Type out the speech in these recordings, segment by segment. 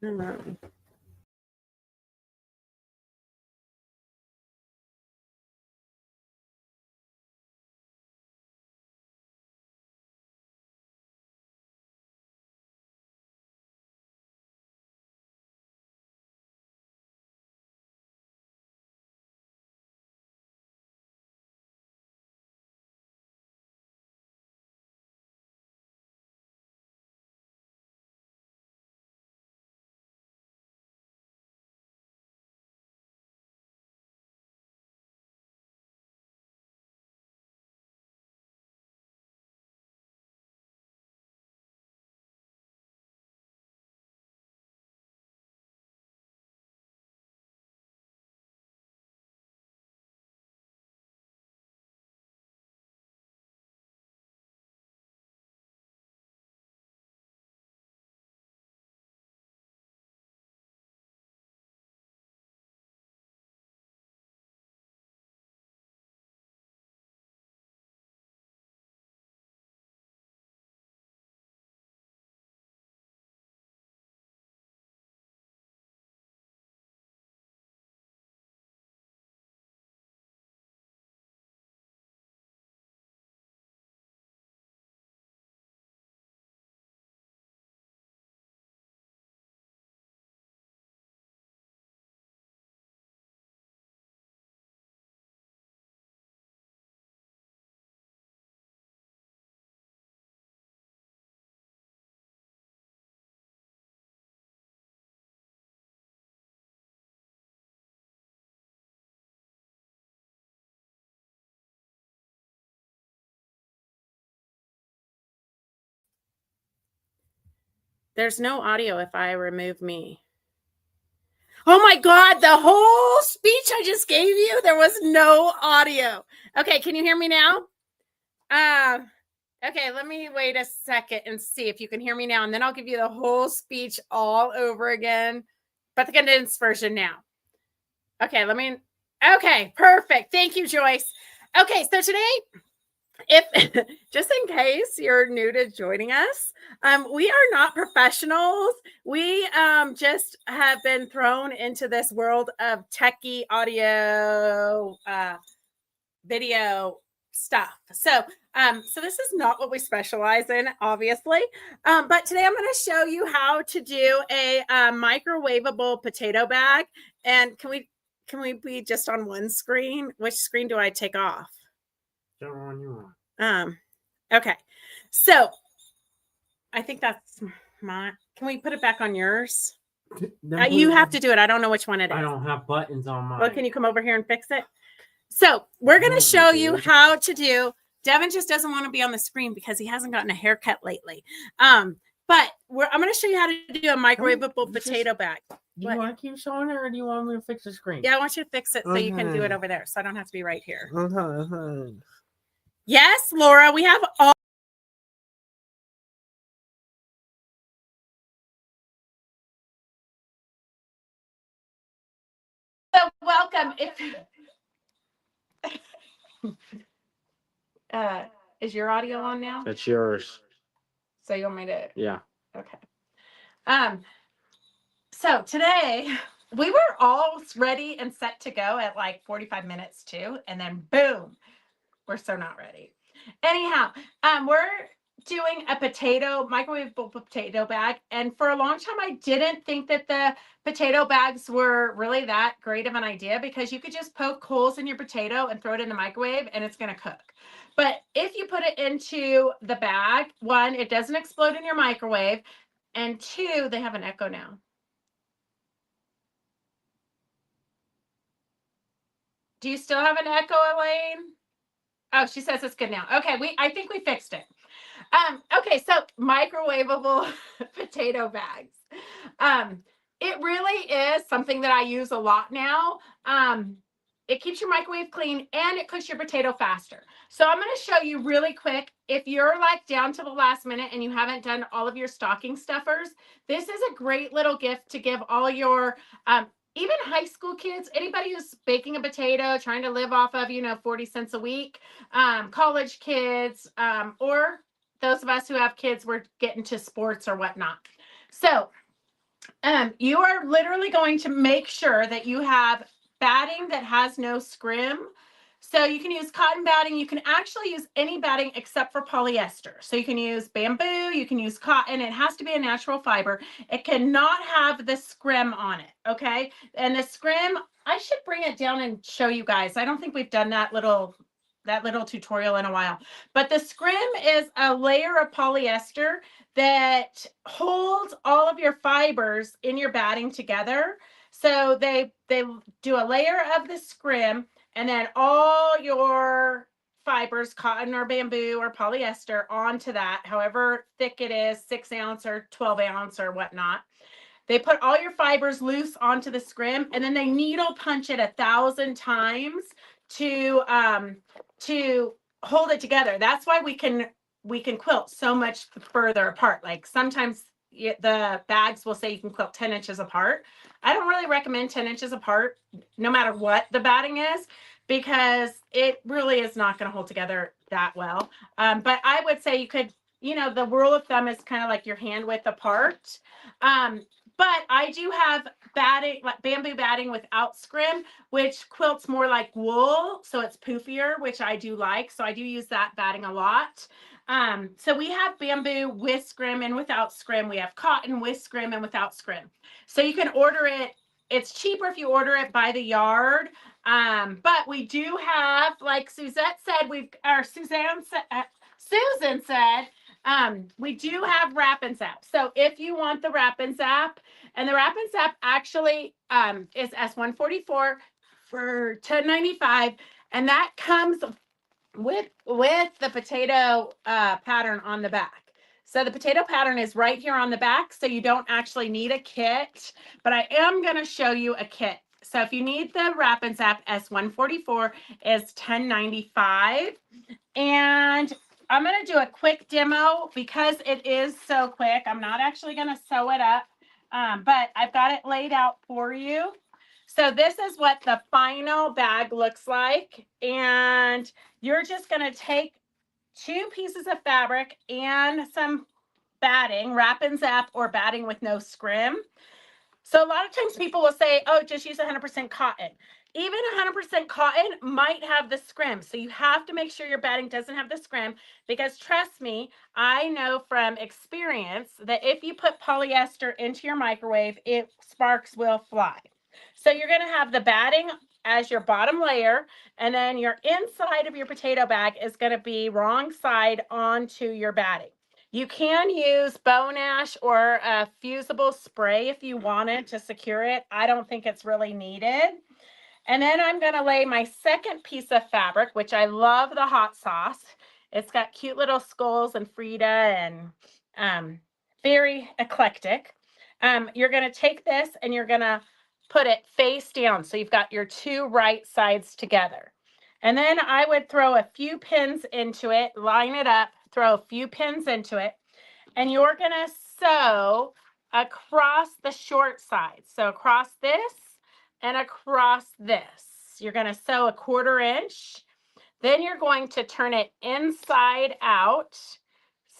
Um, there's no audio if I remove me. Oh my God, the whole speech I just gave you, there was no audio. Okay, can you hear me now? Okay, let me wait a second and see if you can hear me now, and then I'll give you the whole speech all over again, but the condensed version now. Okay, okay, perfect. Thank you, Joyce. Okay, so today, if just in case you're new to joining us, we are not professionals. We just have been thrown into this world of techie audio, video stuff. So this is not what we specialize in, obviously. But today I'm going to show you how to do a microwavable potato bag. And can we be just on one screen? Which screen do I take off? The one you want. Okay. So I think that's my. Can we put it back on yours? You have to do it. I don't know which one it is. I don't have buttons on mine. Well, can you come over here and fix it? So we're going to show you how to do. Devin just doesn't want to be on the screen because he hasn't gotten a haircut lately. But I'm going to show you how to do a microwavable potato bag. Do you want to keep showing it, or do you want me to fix the screen? Yeah, I want you to fix it so you can do it over there, so I don't have to be right here. Okay. Yes, Laura, we have all. So welcome. Is your audio on now? It's yours. So you want me to? Yeah. Okay. So today we were all ready and set to go at like 45 minutes too, and then boom, we're so not ready. Anyhow, we're doing a microwavable potato bag, and for a long time I didn't think that the potato bags were really that great of an idea, because you could just poke holes in your potato and throw it in the microwave and it's going to cook. But if you put it into the bag, one, it doesn't explode in your microwave, and two, they have an echo now. Do you still have an echo, Elaine? Oh, she says it's good now. Okay, I think we fixed it. Okay, so microwavable potato bags. It really is something that I use a lot now. It keeps your microwave clean and it cooks your potato faster. So I'm going to show you really quick. If you're like down to the last minute and you haven't done all of your stocking stuffers, this is a great little gift to give all your even high school kids, anybody who's baking a potato, trying to live off of, 40 cents a week, college kids, or those of us who have kids, we're getting to sports or whatnot. So You are literally going to make sure that you have batting that has no scrim. So you can use cotton batting. You can actually use any batting except for polyester. So you can use bamboo, you can use cotton. It has to be a natural fiber. It cannot have the scrim on it, okay? And the scrim, I should bring it down and show you guys. I don't think we've done that little tutorial in a while. But the scrim is a layer of polyester that holds all of your fibers in your batting together. So they do a layer of the scrim, and then all your fibers, cotton or bamboo or polyester, onto that, however thick it is, 6 ounce or 12 ounce or whatnot. They put all your fibers loose onto the scrim, and then they needle punch it 1,000 times to hold it together. That's why we can quilt so much further apart. Like sometimes the bags will say you can quilt 10 inches apart. I don't really recommend 10 inches apart, no matter what the batting is, because it really is not going to hold together that well. But I would say you could, the rule of thumb is kind of like your hand width apart. But I do have batting, like bamboo batting without scrim, which quilts more like wool, so it's poofier, which I do like. So I do use that batting a lot. So we have bamboo with scrim and without scrim. We have cotton with scrim and without scrim. So you can order it. It's cheaper if you order it by the yard. But we do have, like Suzette said, Susan said, we do have Wrap and Zap. So if you want the Wrap and Zap, and the Wrap and Zap actually is S144 for $10.95, and that comes with the potato pattern on the back. So the potato pattern is right here on the back, so you don't actually need a kit, but I am going to show you a kit. So if you need the Wrap and Zap, S144 is $10.95. And I'm going to do a quick demo because it is so quick. I'm not actually going to sew it up, but I've got it laid out for you. So this is what the final bag looks like. And you're just going to take 2 pieces of fabric and some batting, Wrap and Zap or batting with no scrim. So a lot of times people will say, oh, just use 100% cotton. Even 100% cotton might have the scrim. So you have to make sure your batting doesn't have the scrim, because trust me, I know from experience that if you put polyester into your microwave, sparks will fly. So you're going to have the batting as your bottom layer, and then your inside of your potato bag is going to be wrong side onto your batting. You can use bone ash or a fusible spray if you wanted to secure it. I don't think it's really needed. And then I'm going to lay my second piece of fabric, which I love the hot sauce. It's got cute little skulls and Frida and very eclectic. You're going to take this and you're going to put it face down. So you've got your 2 right sides together. And then I would throw a few pins into it, line it up, throw a few pins into it, and you're going to sew across the short side. So across this and across this. You're going to sew 1/4 inch. Then you're going to turn it inside out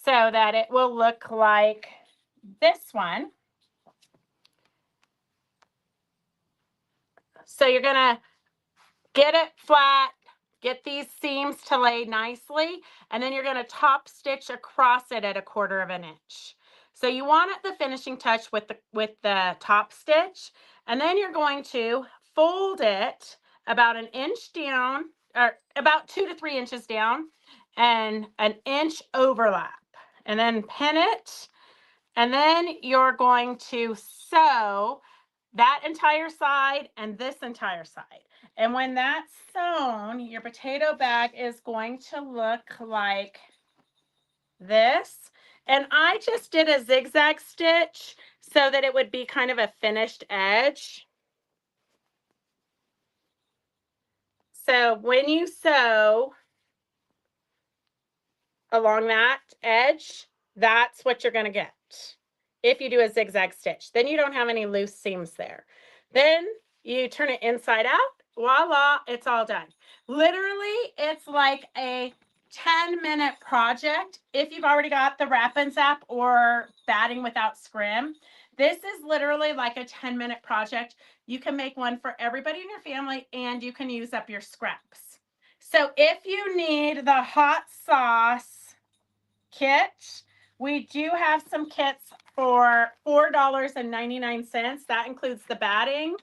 so that it will look like this one. So you're going to get it flat, get these seams to lay nicely, and then you're going to top stitch across it at 1/4 inch. So you want it the finishing touch with the top stitch, and then you're going to fold it about 1 inch down, or about 2 to 3 inches down, and 1 inch overlap, and then pin it, and then you're going to sew that entire side and this entire side. And when that's sewn, your potato bag is going to look like this. And I just did a zigzag stitch so that it would be kind of a finished edge. So when you sew along that edge, that's what you're going to get if you do a zigzag stitch. Then you don't have any loose seams there. Then you turn it inside out. Voila, it's all done. Literally, it's like a 10-minute project if you've already got the Wrap and Zap or batting without scrim. This is literally like a 10-minute project. You can make one for everybody in your family, and you can use up your scraps. So if you need the hot sauce kit, we do have some kits for $4.99. That includes the batting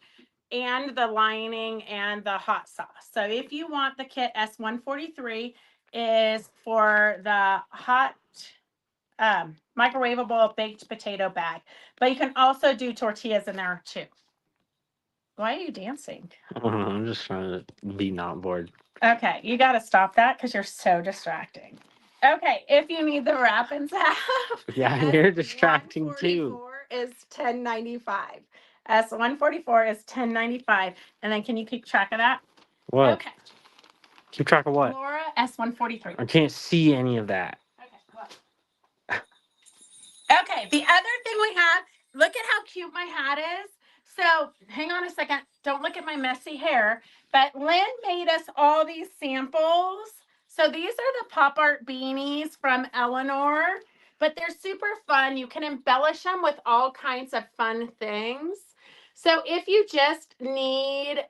and the lining and the hot sauce. So if you want the kit, S143 is for the hot microwavable baked potato bag, but you can also do tortillas in there too. Why are you dancing? I'm just trying to be not bored. Okay, you got to stop that because you're so distracting. Okay, if you need the wrap and zap, Yeah, you're distracting too. is $10.95. S144 is $10.95. And then can you keep track of that? What? Okay. Keep track of what? Laura, S143. I can't see any of that. Okay, well. Okay, the other thing we have, look at how cute my hat is. So hang on a second. Don't look at my messy hair. But Lynn made us all these samples. So these are the pop art beanies from Eleanor, but they're super fun. You can embellish them with all kinds of fun things. So if you just need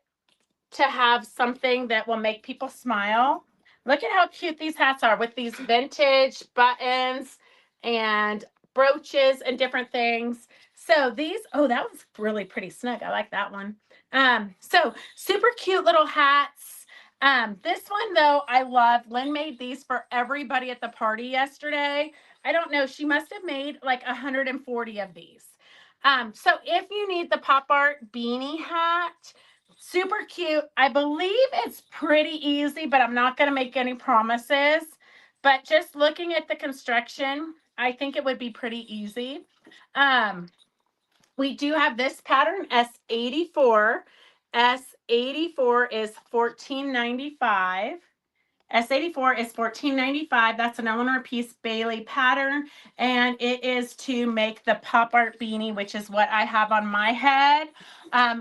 to have something that will make people smile, look at how cute these hats are with these vintage buttons and brooches and different things. So these, oh, that was really pretty snug. I like that one. So super cute little hats. This one though, I love. Lynn made these for everybody at the party yesterday. I don't know, she must have made like 140 of these. So if you need the pop art beanie hat, super cute. I believe it's pretty easy, but I'm not going to make any promises. But just looking at the construction, I think it would be pretty easy. We do have this pattern, S84. S84 is $14.95. S84 is $14.95. That's an Eleanor Peace Bailey pattern, and it is to make the pop art beanie, which is what I have on my head.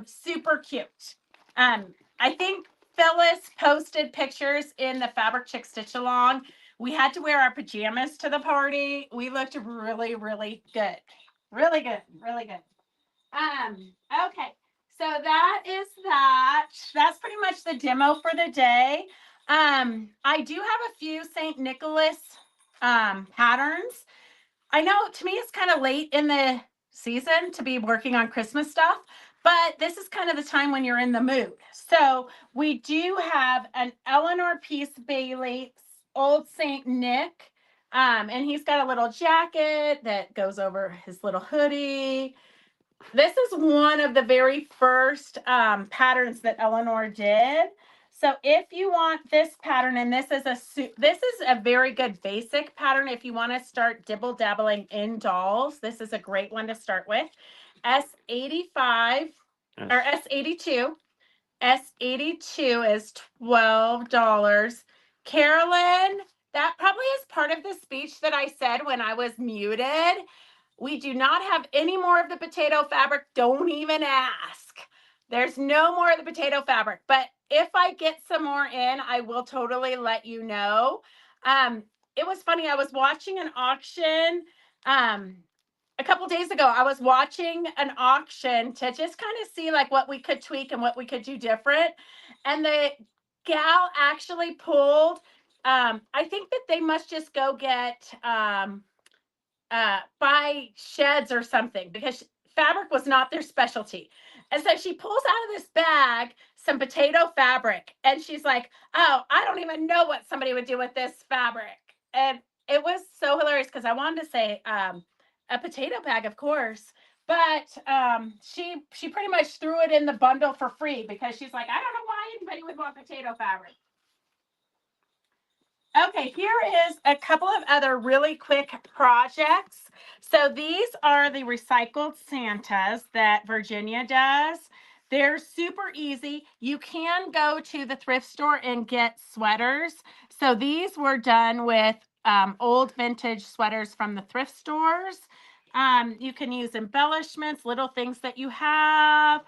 Super cute. I think Phyllis posted pictures in the Fabric Chick Stitch Along. We had to wear our pajamas to the party. We looked really, really good. Really good. Really good. Okay. So that is that. That's pretty much the demo for the day. I do have a few St. Nicholas patterns. I know to me it's kind of late in the season to be working on Christmas stuff, but this is kind of the time when you're in the mood. So we do have an Eleanor Peace Bailey Old St. Nick. And he's got a little jacket that goes over his little hoodie. This is one of the very first patterns that Eleanor did. So if you want this pattern, and this is a very good basic pattern if you want to start dibble dabbling in dolls. This is a great one to start with. S85 or S82. S82 is $12. Carolyn, that probably is part of the speech that I said when I was muted. We do not have any more of the potato fabric. Don't even ask. There's no more of the potato fabric. But if I get some more in, I will totally let you know. It was funny. I was watching an auction a couple days ago. I was watching an auction to just kind of see like what we could tweak and what we could do different. And the gal actually pulled, I think that they must just go get buy sheds or something because fabric was not their specialty. And so she pulls out of this bag some potato fabric and she's like, oh, I don't even know what somebody would do with this fabric. And it was so hilarious because I wanted to say a potato bag, of course, but she pretty much threw it in the bundle for free because she's like, I don't know why anybody would want potato fabric. Okay, here is a couple of other really quick projects. So these are the recycled Santas that Virginia does. They're super easy. You can go to the thrift store and get sweaters. So these were done with old vintage sweaters from the thrift stores. You can use embellishments, little things that you have.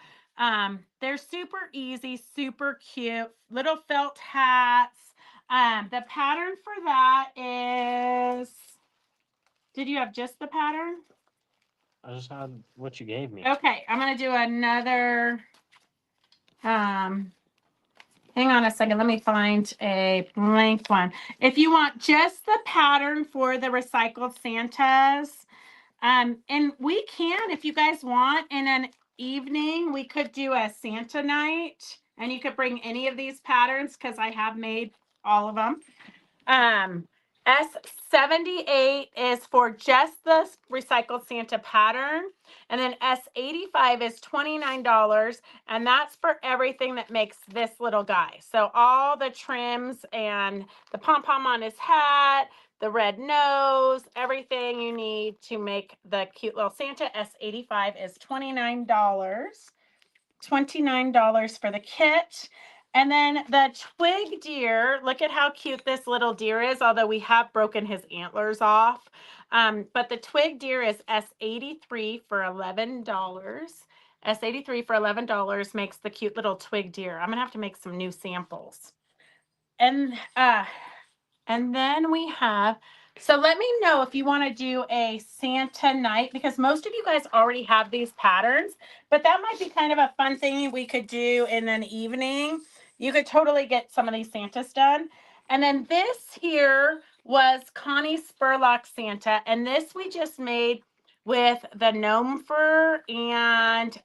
They're super easy, super cute, little felt hats. The pattern for that is, did you have just the pattern? I just had what you gave me. Okay, I'm gonna do another. Hang on a second. Let me find a blank one. If you want just the pattern for the recycled Santas, and we can, if you guys want, in an evening, we could do a Santa night, and you could bring any of these patterns because I have made all of them. S78 is for just the recycled Santa pattern. And then S85 is $29. And that's for everything that makes this little guy. So all the trims and the pom-pom on his hat, the red nose, everything you need to make the cute little Santa. S85 is $29. $29 for the kit. And then the twig deer, look at how cute this little deer is, although we have broken his antlers off. But the twig deer is S83 for $11. S83 for $11 makes the cute little twig deer. I'm gonna have to make some new samples. And then we have, so let me know if you want to do a Santa night, because most of you guys already have these patterns, but that might be kind of a fun thing we could do in an evening. You could totally get some of these Santas done. And then this here was Connie Spurlock Santa, and this we just made with the gnome fur and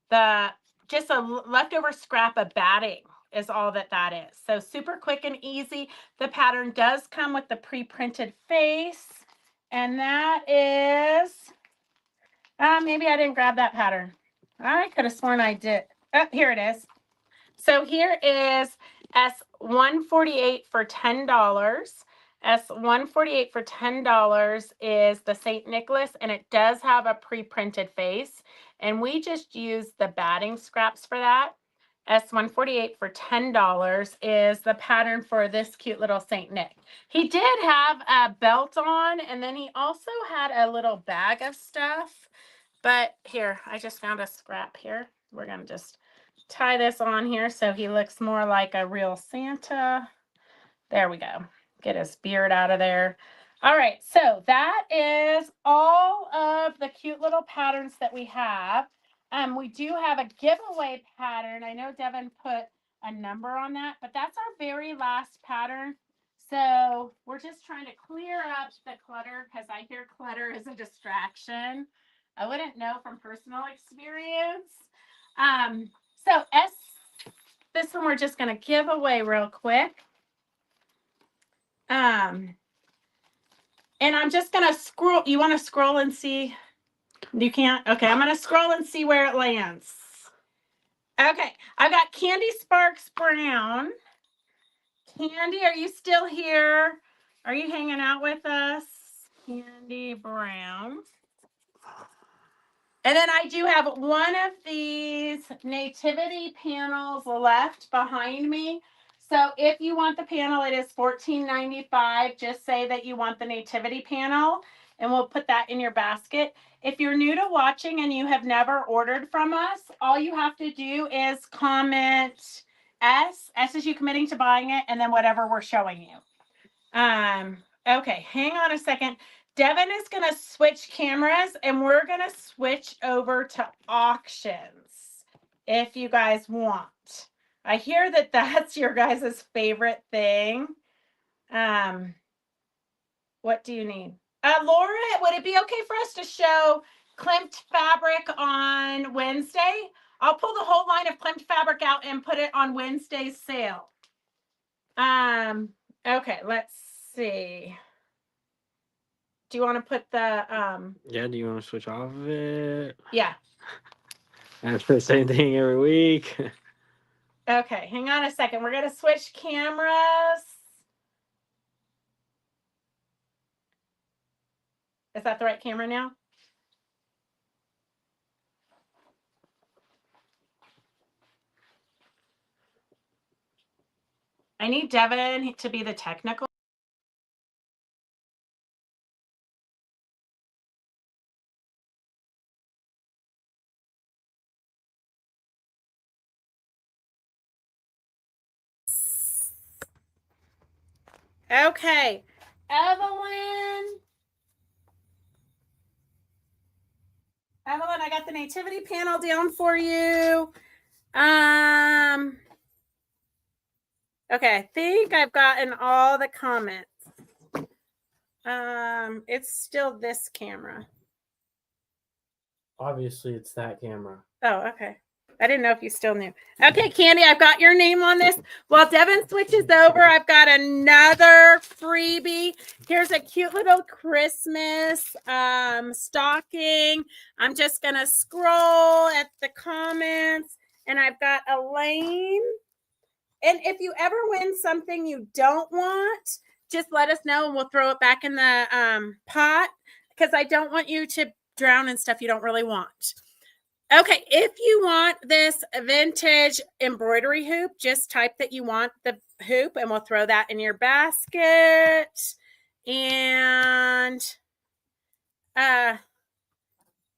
the just a leftover scrap of batting is all that is. So super quick and easy. The pattern does come with the pre-printed face, and that is, maybe I didn't grab that pattern. I could have sworn I did. Oh, here it is. So here is S148 for $10. S148 for $10 is the St. Nicholas, and it does have a pre-printed face, and we just use the batting scraps for that. S148 for $10 is the pattern for this cute little St. Nick. He did have a belt on, and then he also had a little bag of stuff. But here, I just found a scrap here. We're going to just tie this on here so he looks more like a real Santa. There we go. Get his beard out of there. All right, so that is all of the cute little patterns that we have. We do have a giveaway pattern. I know Devin put a number on that, but that's our very last pattern. So we're just trying to clear up the clutter because I hear clutter is a distraction. I wouldn't know from personal experience. So this one we're just going to give away real quick. And I'm just going to scroll. You want to scroll and see? You can't? Okay, I'm going to scroll and see where it lands. Okay, I've got Candy Sparks Brown. Candy, are you still here? Are you hanging out with us? Candy Brown. And then I do have one of these nativity panels left behind me. So if you want the panel, it is $14.95. Just say that you want the nativity panel, and we'll put that in your basket. If you're new to watching and you have never ordered from us, all you have to do is comment S is you committing to buying it, and then whatever we're showing you. Okay, hang on a second. Devin is going to switch cameras, and we're going to switch over to auctions if you guys want. I hear that that's your guys' favorite thing. What do you need? Laura, would it be okay for us to show Klimt fabric on Wednesday? I'll pull the whole line of Klimt fabric out and put it on Wednesday's sale. Okay, let's see. Do you want to put the Yeah, do you want to switch off of it? Yeah. I have to put the same thing every week. Okay, hang on a second. We're going to switch cameras. Is that the right camera now? I need Devin to be the technical. Okay, Evelyn. got the nativity panel down for you. Okay, I think I've gotten all the comments. It's still this camera. Obviously, it's that camera. Oh, okay. I didn't know if you still knew. Okay, Candy, I've got your name on this. While Devin switches over, I've got another freebie. Here's a cute little Christmas stocking. I'm just going to scroll at the comments, and I've got Elaine. And if you ever win something you don't want, just let us know, and we'll throw it back in the pot, because I don't want you to drown in stuff you don't really want. Okay, if you want this vintage embroidery hoop, just type that you want the hoop, and we'll throw that in your basket. And,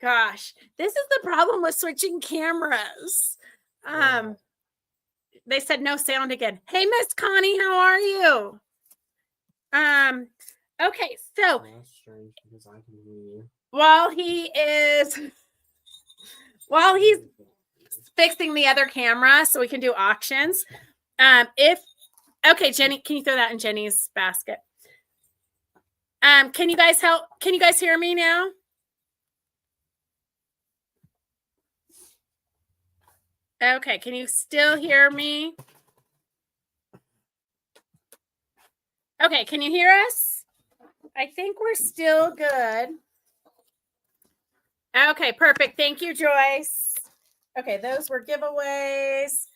gosh, this is the problem with switching cameras. They said no sound again. Hey, Miss Connie, how are you? Okay, so That's strange because I can hear you. while he's fixing the other camera so we can do auctions. Okay, Jenny, can you throw that in Jenny's basket? Can you guys help? Can you guys hear me now? Okay, can you still hear me? Okay, can you hear us? I think we're still good. Okay, perfect. Thank you, Joyce. Okay, those were giveaways.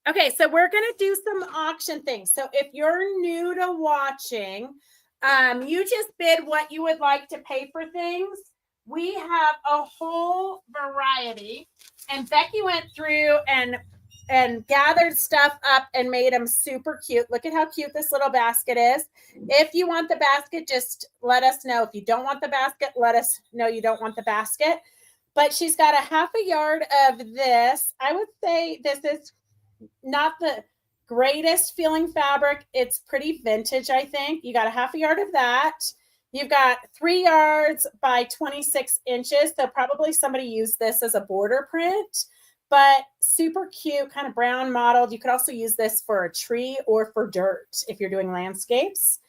Okay, so we're going to do some auction things. So if you're new to watching, you just bid what you would like to pay for things. We have a whole variety, and Becky went through and gathered stuff up and made them super cute. Look at how cute this little basket is. If you want the basket, just let us know. If you don't want the basket, let us know you don't want the basket. But she's got a half a yard of this. I would say this is not the greatest feeling fabric. It's pretty vintage, I think. You got a half a yard of that. You've got 3 yards by 26 inches. So probably somebody used this as a border print, but super cute, kind of brown mottled. You could also use this for a tree or for dirt if you're doing landscapes.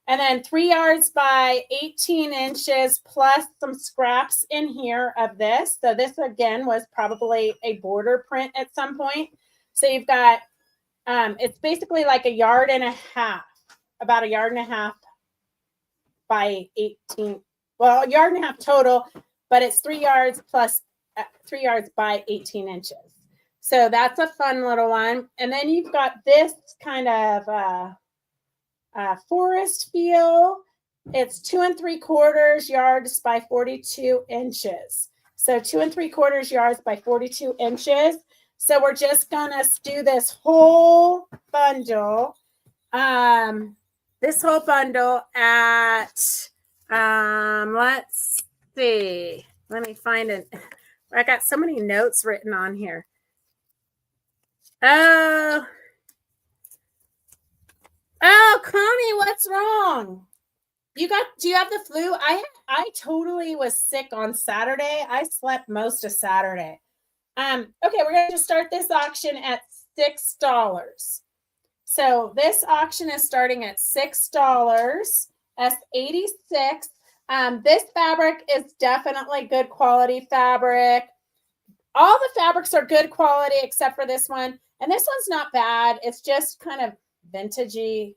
And then 3 yards by 18 inches plus some scraps in here of this. So this, again, was probably a border print at some point. So you've got, it's basically like a yard and a half, about a yard and a half by 18. Well, a yard and a half total, but it's 3 yards plus 3 yards by 18 inches. So that's a fun little one. And then you've got this kind of forest feel. It's 2 3/4 yards by 42 inches. So 2 3/4 yards by 42 inches. So we're just gonna do this whole bundle. This whole bundle at let's see. Let me find it. I got so many notes written on here. Oh, Connie, what's wrong? Do you have the flu? I totally was sick on Saturday. I slept most of Saturday. Okay, we're going to start this auction at $6. So this auction is starting at $6. That's 86. This fabric is definitely good quality fabric. All the fabrics are good quality except for this one. And this one's not bad. It's just kind of vintagey,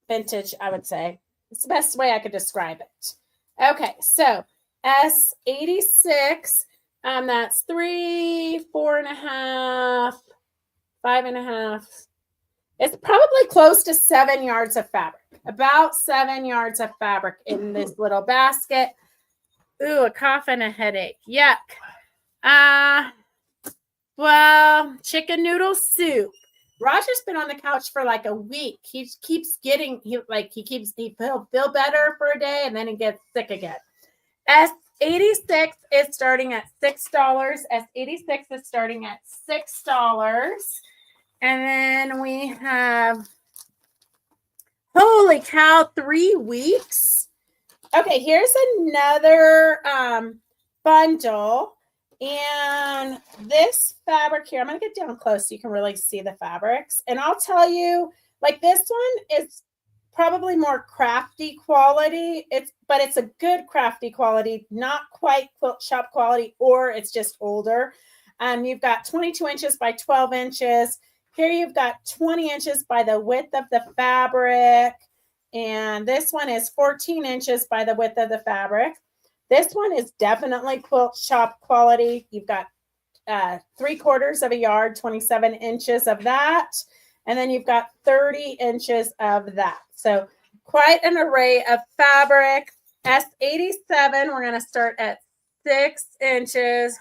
vintage, I would say. It's the best way I could describe it. Okay, so S86, that's 3, 4.5, 5.5. It's probably close to 7 yards of fabric, about 7 yards of fabric in this little basket. Ooh, a cough and a headache. Yuck. Well, chicken noodle soup. Roger's been on the couch for like a week. He keeps getting, he'll feel better for a day and then he gets sick again. S86 is starting at $6. S86 is starting at $6. And then we have, holy cow, 3 weeks. Okay, here's another bundle. And this fabric here, I'm going to get down close so you can really see the fabrics. And I'll tell you, like this one is probably more crafty quality. But it's a good crafty quality, not quite quilt shop quality, or it's just older. You've got 22 inches by 12 inches. Here you've got 20 inches by the width of the fabric. And this one is 14 inches by the width of the fabric. This one is definitely quilt shop quality. You've got 3/4 of a yard, 27 inches of that. And then you've got 30 inches of that. So quite an array of fabric. S87, we're going to start at 6 inches.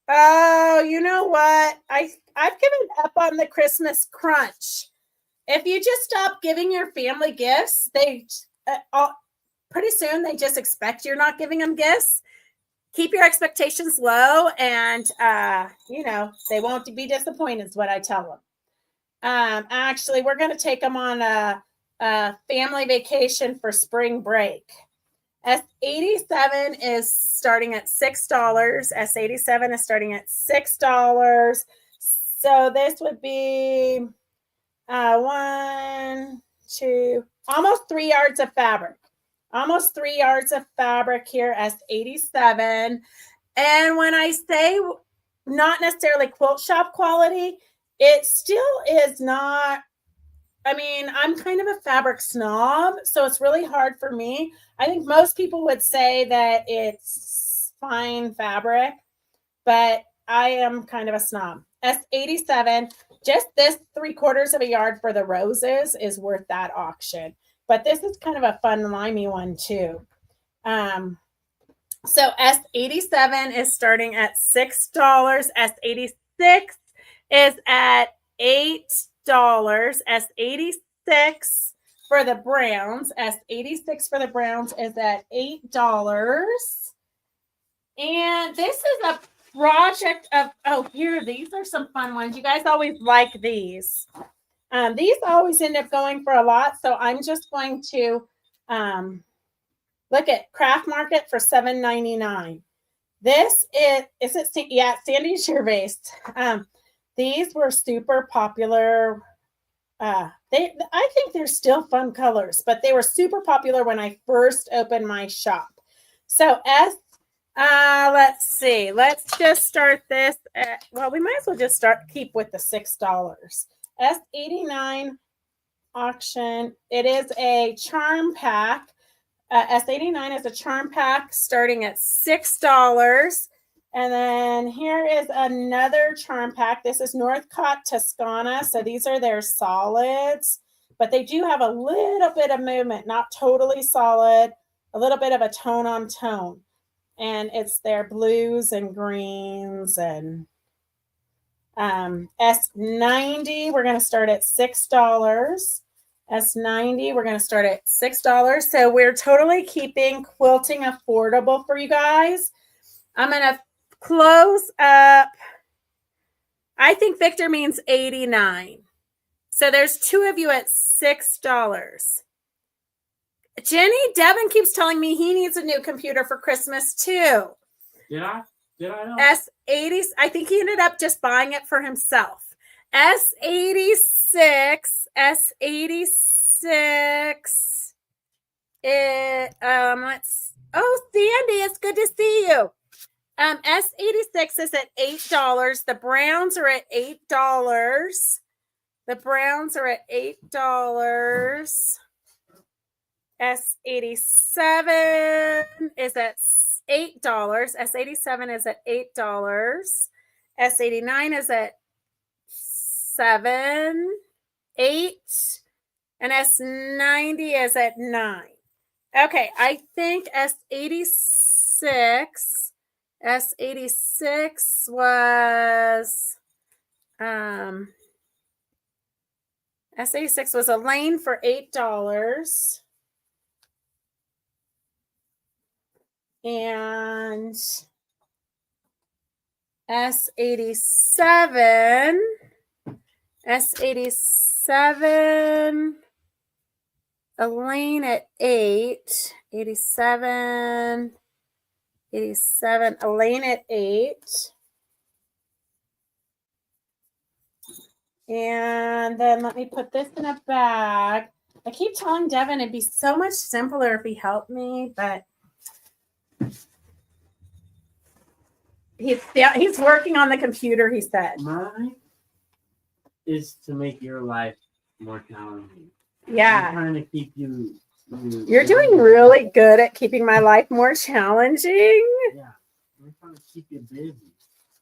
Oh, you know what? I've given up on the Christmas crunch. If you just stop giving your family gifts, they pretty soon they just expect you're not giving them gifts. Keep your expectations low, and they won't be disappointed is what I tell them. Actually, we're going to take them on a family vacation for spring break. S87 is starting at $6. S87 is starting at $6. So this would be 1, 2, almost 3 yards of fabric. Almost 3 yards of fabric here, S87. And when I say not necessarily quilt shop quality, it still is not. I mean, I'm kind of a fabric snob, so it's really hard for me. I think most people would say that it's fine fabric, but I am kind of a snob. S87, just this 3/4 of a yard for the roses is worth that auction. But this is kind of a fun limey one too. So S87 is starting at $6. S86 is at $8. S86 for the browns. S86 for the browns is at $8. And this is a project of, here, these are some fun ones. You guys always like these. These always end up going for a lot. So I'm just going to look at Craft Market for $7.99. This is it? Sandy Gervais. These were super popular. I think they're still fun colors, but they were super popular when I first opened my shop. So let's see. Let's just start this at, we might as well just keep with the $6. S89 auction. It is a charm pack. S89 is a charm pack starting at $6. And then here is another charm pack. This is Northcott Toscana. So these are their solids, but they do have a little bit of movement, not totally solid, a little bit of a tone on tone. And it's their blues and greens. And S90, we're going to start at $6. S90, we're going to start at $6. So we're totally keeping quilting affordable for you guys. I'm going to close up. I think Victor means 89. So there's 2 of you at $6. Jenny, Devin keeps telling me he needs a new computer for Christmas too. Did I know? S80, I think he ended up just buying it for himself. S86. Sandy, it's good to see you. S86 is at $8. The browns are at $8. The browns are at $8. S87 is at $8. S87 is at $8. S89 is at $7, $8, and S90 is at $9. Okay, I think S86 was S86 was a lane for $8. And S87, a lane at $8, 87. 87. Elaine at 8. And then let me put this in a bag. I keep telling Devin it'd be so much simpler if he helped me, but he's working on the computer, he said. Mine is to make your life more challenging. Yeah. I'm trying to keep you. You're doing really good at keeping my life more challenging. Yeah. I'm trying to keep you busy.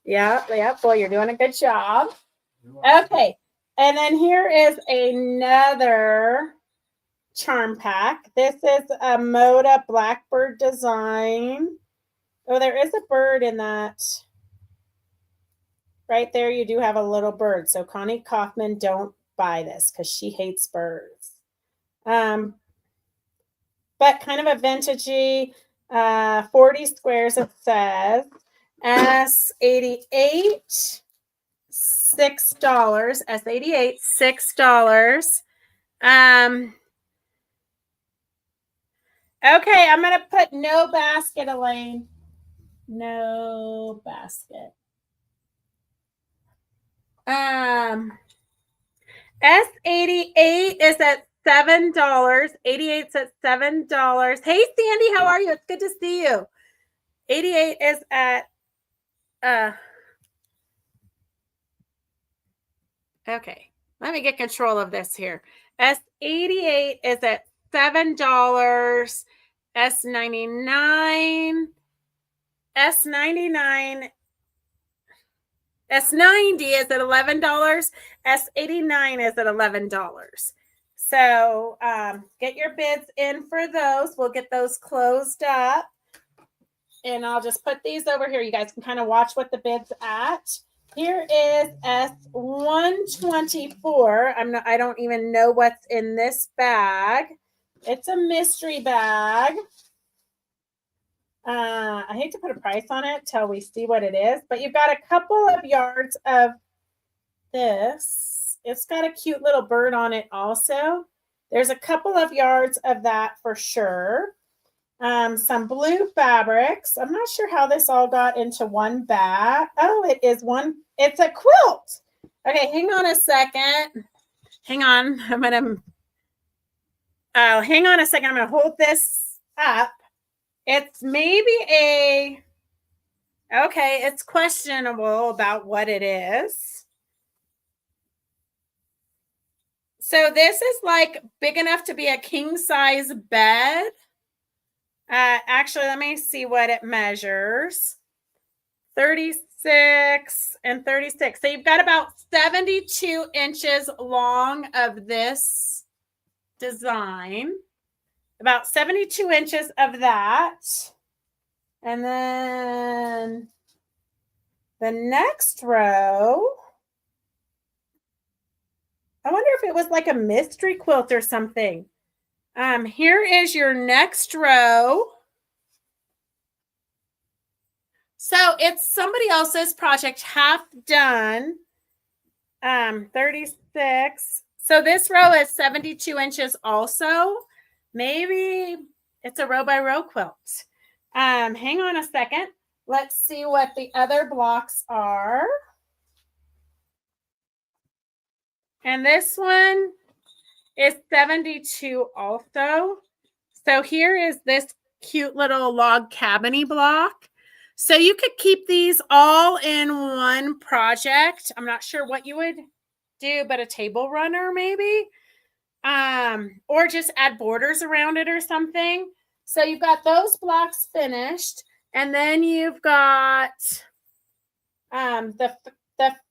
Yeah. Boy, you're doing a good job. Okay. And then here is another charm pack. This is a Moda Blackbird design. Oh, there is a bird in that. Right there, you do have a little bird. So Connie Kaufman, don't buy this because she hates birds. But kind of a vintagey 40 squares, it says. S88, $6. S88, $6. Okay, I'm going to put no basket, Elaine. No basket. S88 is at $7. 88's at $7. Hey, Sandy, how are you? It's good to see you. 88 is at okay. Let me get control of this here. S88 is at $7. S99. S99. S90 is at $11. S89 is at $11. So get your bids in for those. We'll get those closed up. And I'll just put these over here. You guys can kind of watch what the bid's at. Here is S124. I don't even know what's in this bag. It's a mystery bag. I hate to put a price on it till we see what it is, but you've got a couple of yards of this. It's got a cute little bird on it also. There's a couple of yards of that for sure. Some blue fabrics. I'm not sure how this all got into one bag. Oh, it is one. It's a quilt. Okay, hang on a second. Hang on. Hang on a second. I'm going to hold this up. It's maybe okay, it's questionable about what it is. So this is like big enough to be a king size bed. Actually, let me see what it measures. 36 and 36. So you've got about 72 inches long of this design. About 72 inches of that. And then the next row, I wonder if it was like a mystery quilt or something. Here is your next row. So it's somebody else's project, half done. 36. So this row is 72 inches also. Maybe it's a row by row quilt. Hang on a second. Let's see what the other blocks are. And this one is 72 also. So here is this cute little log cabiny block. So you could keep these all in one project. I'm not sure what you would do, but a table runner maybe. Or just add borders around it or something. So you've got those blocks finished. And then you've got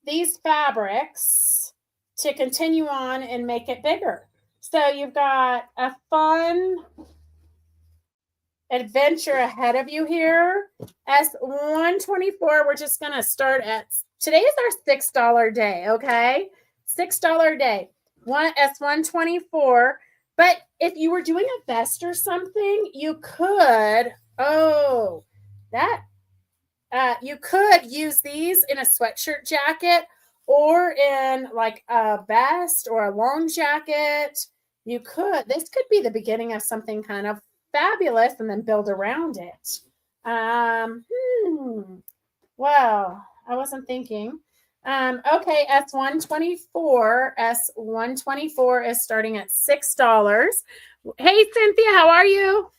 these fabrics to continue on and make it bigger. So you've got a fun adventure ahead of you here. S124, we're just going to start at, today is our $6 day, okay? $6 day. S124. But if you were doing a vest or something, you could, you could use these in a sweatshirt jacket or in like a vest or a long jacket. This could be the beginning of something kind of fabulous and then build around it. Well, I wasn't thinking. Okay, S124. S124 is starting at $6. Hey, Cynthia, how are you?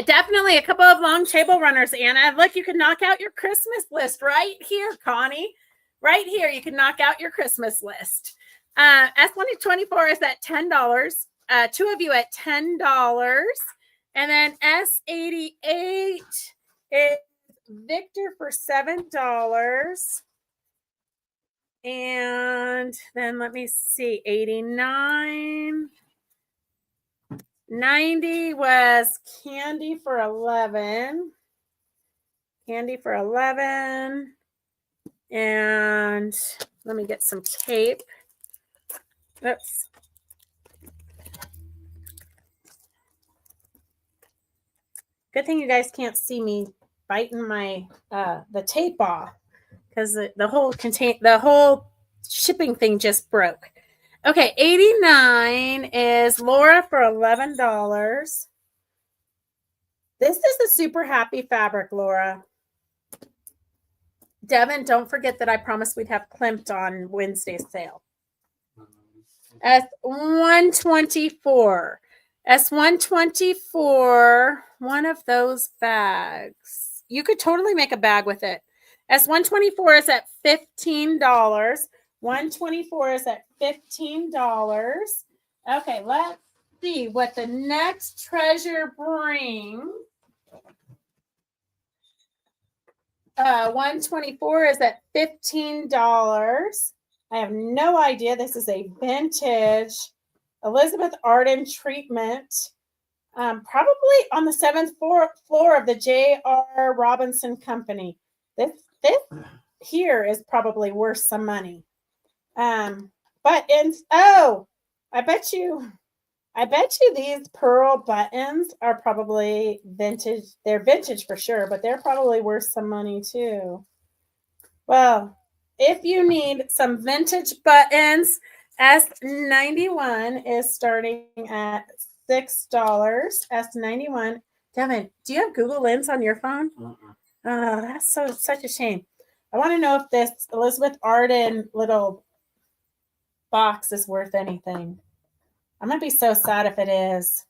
Definitely a couple of long table runners, Anna. Look, you can knock out your Christmas list right here, Connie. Right here, you can knock out your Christmas list. S124 is at $10. Two of you at $10. And then S88 is Victor for $7. And then let me see, 89. 90 was Candy for 11. Candy for 11. And let me get some tape. Oops. Good thing you guys can't see me biting my the tape off, because the whole shipping thing just broke. Okay, 89 is Laura for $11. This is a super happy fabric, Laura. Devin, don't forget that I promised we'd have Klimt on Wednesday's sale. S124. S124, one of those bags. You could totally make a bag with it. S124 is at $15. 124 is at $15. Okay, let's see what the next treasure brings. 124 is at $15. I have no idea. This is a vintage Elizabeth Arden treatment, probably on the 7th floor of the J.R. Robinson Company. This here is probably worth some money. Buttons. Oh, I bet you these pearl buttons are probably vintage. They're vintage for sure, but they're probably worth some money too. Well, if you need some vintage buttons, S91 is starting at $6. S91. Devin, do you have Google Lens on your phone? Oh, that's such a shame. I want to know if this Elizabeth Arden little box is worth anything. I'm going to be so sad if it is.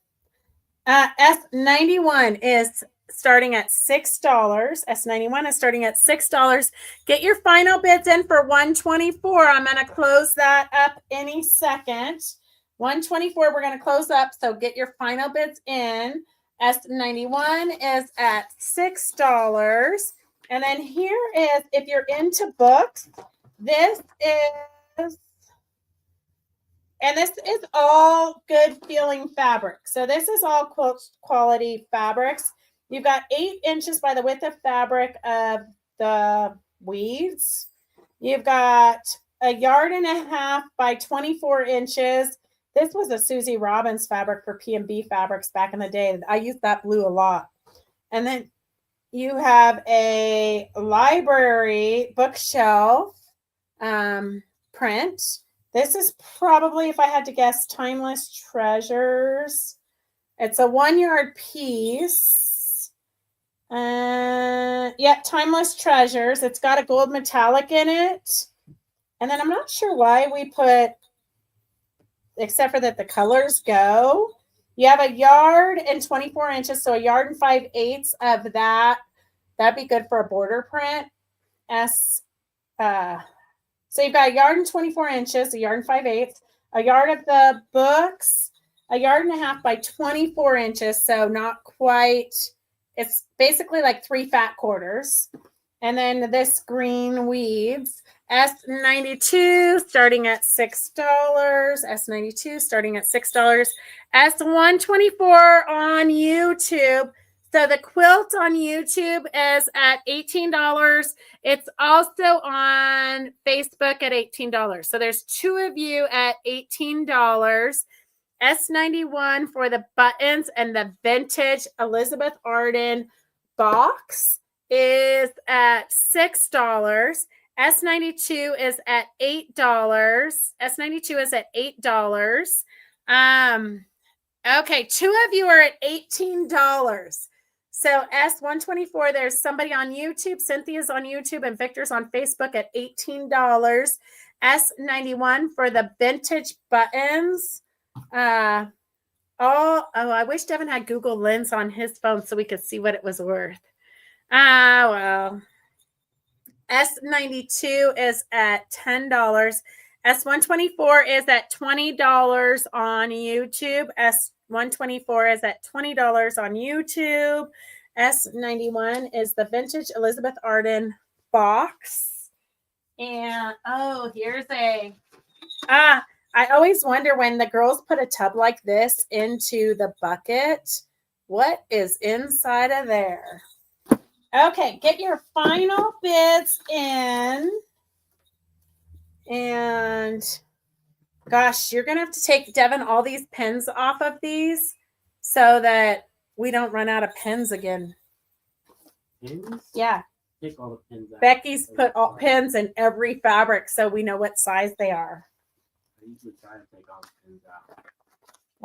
S91 is starting at $6. S91 is starting at $6. Get your final bids in for 124. I'm going to close that up any second. 124, we're going to close up, so get your final bids in. S91 is at $6. And then here is, if you're into books, this is all good feeling fabric. So this is all quality fabrics. You've got 8 inches by the width of fabric of the weaves. You've got 1.5 yards by 24 inches. This was a Susie Robbins fabric for PM Fabrics back in the day. I used that blue a lot. And then you have a library bookshelf print. This is probably, if I had to guess, Timeless Treasures. It's a 1 yard piece. Yeah, Timeless Treasures. It's got a gold metallic in it. And then I'm not sure why we put, except for that the colors go. You have 1 yard and 24 inches, so 1 yard and 5/8 of that. That'd be good for a border print. So you've got 1 yard and 24 inches, 1 yard and 5/8, 1 yard of the books, 1.5 yards by 24 inches. So not quite, it's basically like 3 fat quarters. And then this green weaves. S92 starting at $6. S92 starting at $6. S124 on YouTube. So the quilt on YouTube is at $18. It's also on Facebook at $18. So there's 2 of you at $18. S91 for the buttons and the vintage Elizabeth Arden box is at $6. S92 is at $8. S92 is at $8. Okay, 2 of you are at $18. So S124, there's somebody on YouTube. Cynthia's on YouTube and Victor's on Facebook at $18. S91 for the vintage buttons. I wish Devin had Google Lens on his phone so we could see what it was worth. Well. S92 is at $10. S124 is at $20 on YouTube. S124 is at $20 on YouTube. S91 is the vintage Elizabeth Arden box. And here's I always wonder when the girls put a tub like this into the bucket, what is inside of there? Okay, get your final bids in. And gosh, you're going to have to take, Devin, all these pins off of these so that we don't run out of pins again. Pins? Yeah. Take all the pins out. Becky's put all pins in every fabric so we know what size they are. I usually try to take all the pins out.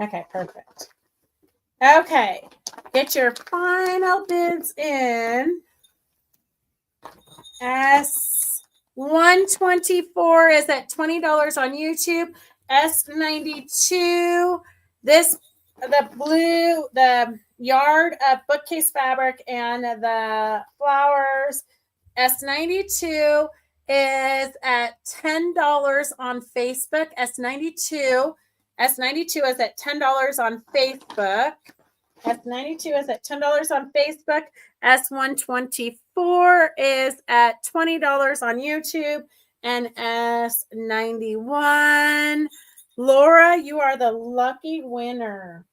Okay, perfect. Okay, get your final bids in. S124 is at $20 on YouTube. S92, the blue, the yard of bookcase fabric and the flowers. S92 is at $10 on Facebook. S92 is at $10 on Facebook. S92 is at $10 on Facebook. S124 is at $20 on YouTube. And S91, Laura, you are the lucky winner.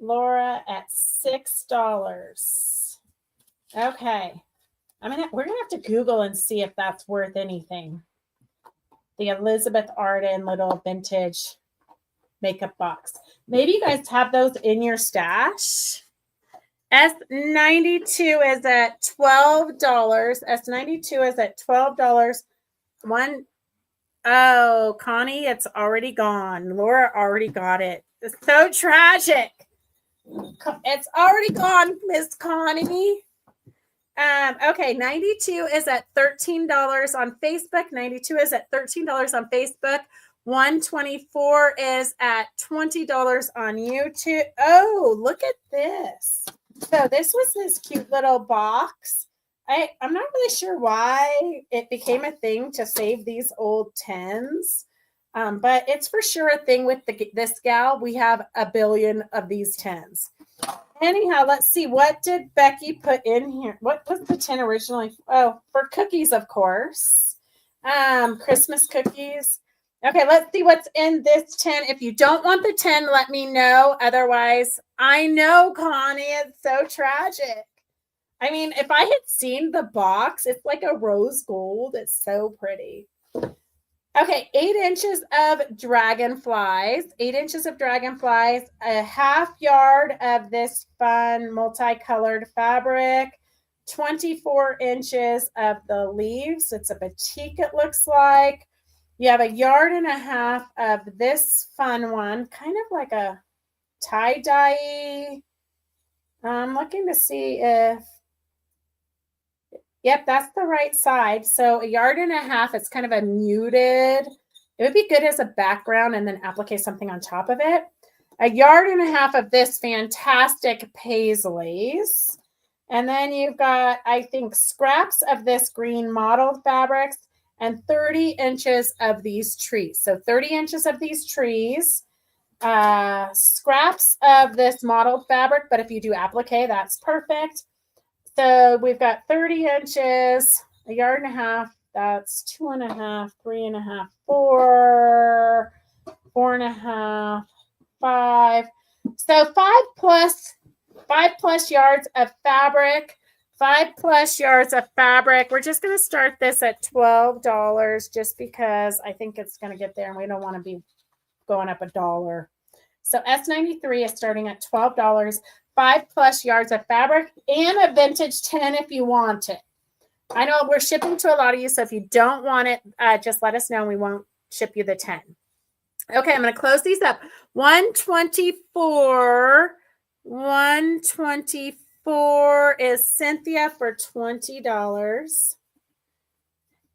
Laura at $6. Okay. We're gonna have to Google and see if that's worth anything. The Elizabeth Arden little vintage makeup box. Maybe you guys have those in your stash. S92 is at $12. S92 is at $12. Connie, it's already gone. Laura already got it. It's so tragic. It's already gone, Miss Connie. Okay, 92 is at $13 on Facebook. 92 is at $13 on Facebook. 124 is at $20 on YouTube. Oh, look at this. So this was this cute little box. I'm not really sure why it became a thing to save these old 10s. But it's for sure a thing with this gal. We have a billion of these 10s. Anyhow, let's see. What did Becky put in here? What was the 10 originally? Oh, for cookies, of course. Christmas cookies. Okay, let's see what's in this 10. If you don't want the 10, let me know. Otherwise, I know, Connie, it's so tragic. I mean, if I had seen the box, it's like a rose gold. It's so pretty. Okay, 8 inches of dragonflies. 8 inches of dragonflies. A half yard of this fun multicolored fabric. 24 inches of the leaves. It's a batik, it looks like. You have a yard and a half of this fun one, kind of like a tie-dye. I'm looking to see if, yep, that's the right side. So a yard and a half, it's kind of a muted. It would be good as a background and then applique something on top of it. A yard and a half of this fantastic paisleys. And then you've got, I think, scraps of this green mottled fabrics. And 30 inches of these trees. So 30 inches of these trees, scraps of this mottled fabric, but if you do applique, that's perfect. So we've got 30 inches, a yard and a half, that's 2.5, 3.5, 4, 4.5, 5. So 5 plus yards of fabric. 5+ yards of fabric. We're just going to start this at $12 just because I think it's going to get there and we don't want to be going up $1. So S93 is starting at $12, 5+ yards of fabric and a vintage 10 if you want it. I know we're shipping to a lot of you, so if you don't want it, just let us know and we won't ship you the 10. Okay, I'm going to close these up. 124 S94 is Cynthia for $20.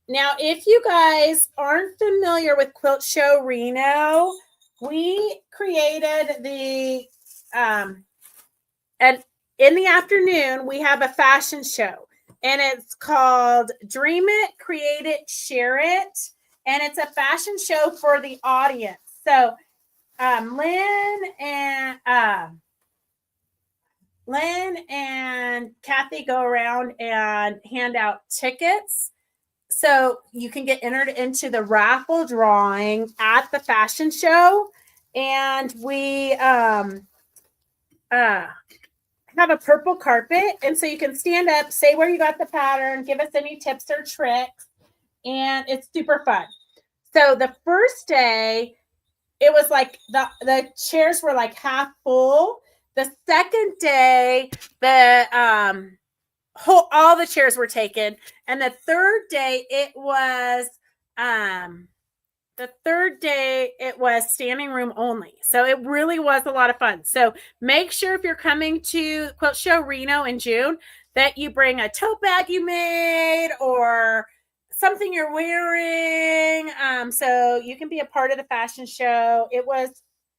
Now, if you guys aren't familiar with Quilt Show Reno, we created the and in the afternoon we have a fashion show, and it's called Dream It, Create It, Share It, and it's a fashion show for the audience. So Lynn and Kathy go around and hand out tickets so you can get entered into the raffle drawing at the fashion show. And we have a purple carpet, and so you can stand up, say where you got the pattern, give us any tips or tricks, and it's super fun. So the first day, it was like the chairs were like half full. The second day, all the chairs were taken, and the third day it was standing room only. So it really was a lot of fun. So make sure if you're coming to Quilt Show Reno in June that you bring a tote bag you made or something you're wearing, so you can be a part of the fashion show.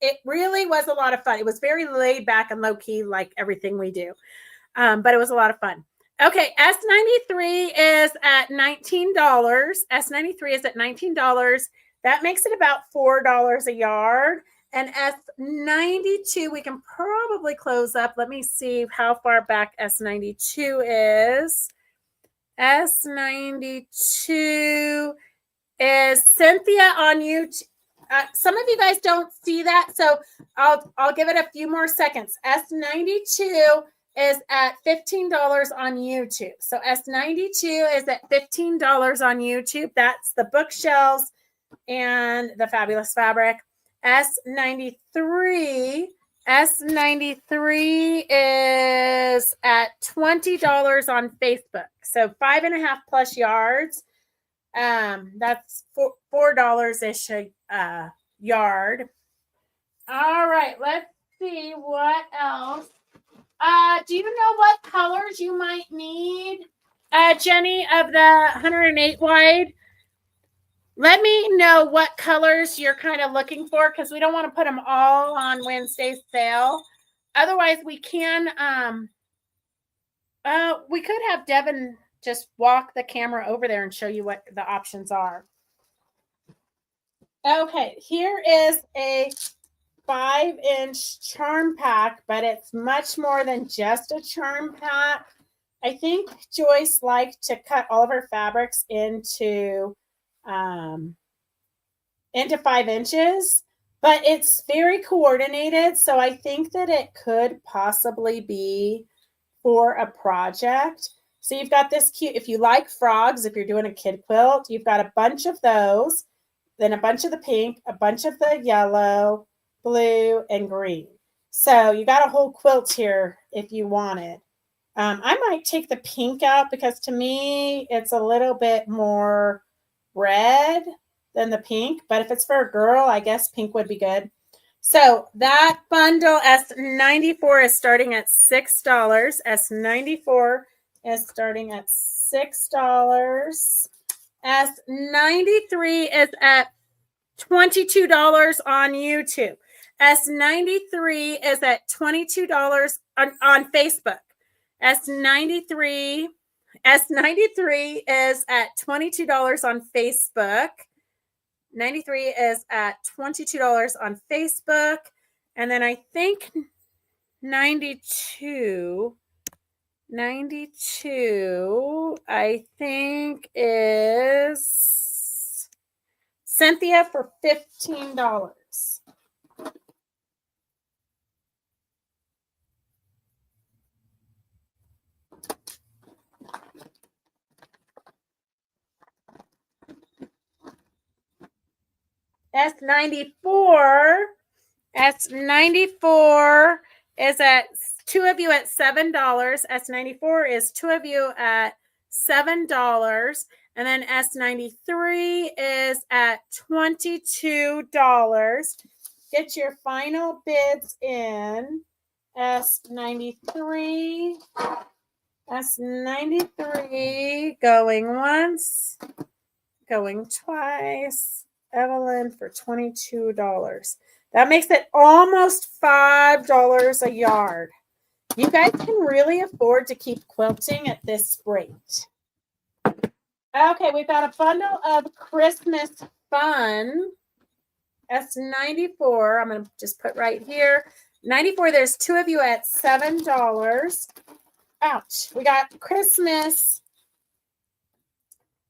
It really was a lot of fun. It was very laid back and low key, like everything we do, but it was a lot of fun. Okay, S93 is at $19. S93 is at $19. That makes it about $4 a yard. And S92, we can probably close up. Let me see how far back S92 is. S92 is Cynthia on YouTube. Some of you guys don't see that, so I'll give it a few more seconds. S92 is at $15 on YouTube. So S92 is at $15 on YouTube. That's the bookshelves and the fabulous fabric. S93 is at $20 on Facebook. So 5.5 plus yards. That's $4-ish a yard. All right, let's see what else. Do you know what colors you might need, Jenny, of the 108 wide? Let me know what colors you're kind of looking for, because we don't want to put them all on Wednesday's sale. Otherwise, we can, we could have Devin just walk the camera over there and show you what the options are. Okay, here is a 5-inch charm pack, but it's much more than just a charm pack. I think Joyce liked to cut all of her fabrics into 5 inches, but it's very coordinated. So I think that it could possibly be for a project. So you've got this cute, if you like frogs, if you're doing a kid quilt, you've got a bunch of those, then a bunch of the pink, a bunch of the yellow, blue, and green. So you got a whole quilt here if you want it. I might take the pink out because to me it's a little bit more red than the pink, but if it's for a girl, I guess pink would be good. So that bundle S94 is starting at $6. S94 is starting at $6. S93 is at $22 on YouTube. S93 is at $22 on Facebook. S93 is at $22 on Facebook. 93 is at $22 on Facebook. And then I think 92 I think is Cynthia for $15. S94 is at two of you at $7. S94 is two of you at $7. And then S93 is at $22. Get your final bids in. S93. S93 going once, going twice. Evelyn for $22. That makes it almost $5 a yard. You guys can really afford to keep quilting at this rate. Okay, we've got a bundle of Christmas fun. S94. I'm going to just put right here. 94, there's two of you at $7. Ouch. We got Christmas.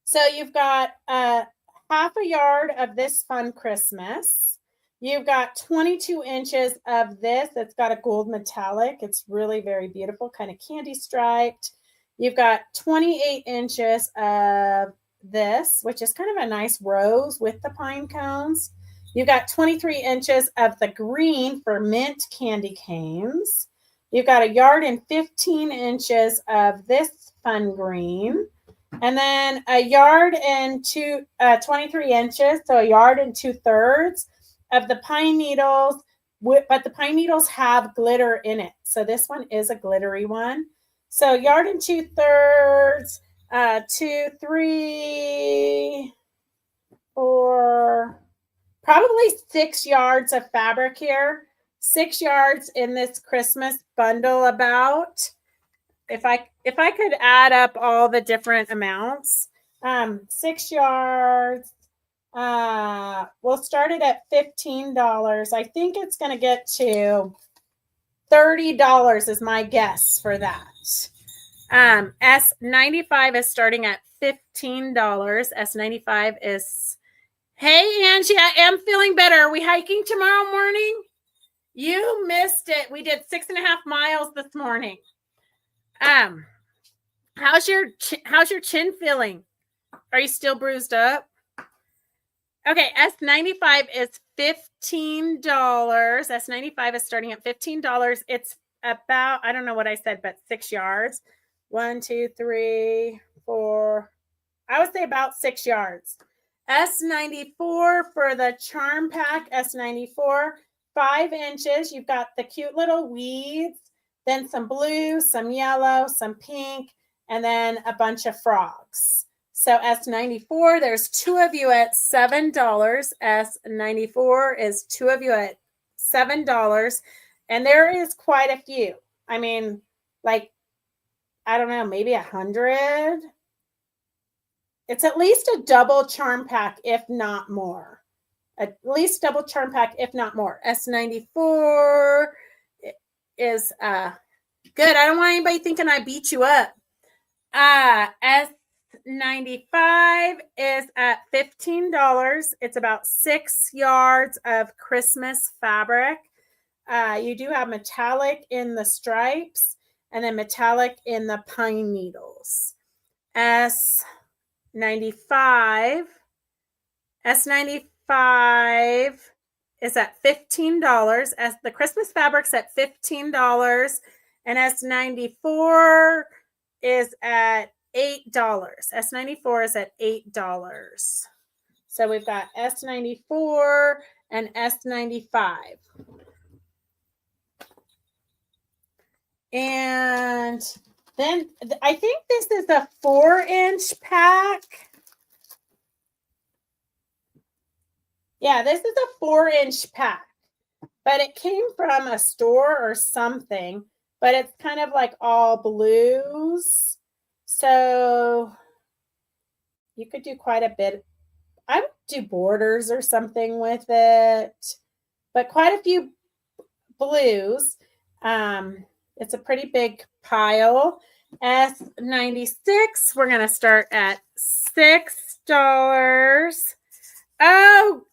So you've got half a yard of this fun Christmas. You've got 22 inches of this. It's got a gold metallic. It's really very beautiful, kind of candy striped. You've got 28 inches of this, which is kind of a nice rose with the pine cones. You've got 23 inches of the green for mint candy canes. You've got a yard and 15 inches of this fun green. And then a yard and 23 inches, so a yard and 2/3 of the pine needles, but the pine needles have glitter in it. So this one is a glittery one. So yard and 2/3, 2, 3, 4, probably 6 yards of fabric here. 6 yards in this Christmas bundle about. If I could add up all the different amounts, 6 yards, we'll start it at $15. I think it's going to get to $30 is my guess for that. S95 is starting at $15. S95 is, hey, Angie, I am feeling better. Are we hiking tomorrow morning? You missed it. We did 6.5 miles this morning. How's your chin feeling? Are you still bruised up? Okay, S95 is $15. S95 is starting at $15. It's about, I don't know what I said, but 6 yards. 1, 2, 3, 4. I would say about 6 yards. S94 for the charm pack. S94, 5 inches. You've got the cute little weeds, then some blue, some yellow, some pink, and then a bunch of frogs. So S94, there's two of you at $7. S94 is two of you at $7. And there is quite a few. I mean, like, I don't know, maybe 100. It's at least a double charm pack, if not more. At least double charm pack, if not more. S94 is good. I don't want anybody thinking I beat you up. S95 is at $15. It's about 6 yards of Christmas fabric. You do have metallic in the stripes and then metallic in the pine needles. S95 is at $15. As the Christmas fabric's at $15, and S94 is at $8. S94 is at $8. So we've got S94 and S95. And then I think this is a 4-inch pack. Yeah, this is a 4-inch pack, but it came from a store or something, but it's kind of like all blues. So you could do quite a bit. I would do borders or something with it, but quite a few blues. It's a pretty big pile. S96, we're going to start at $6. Oh,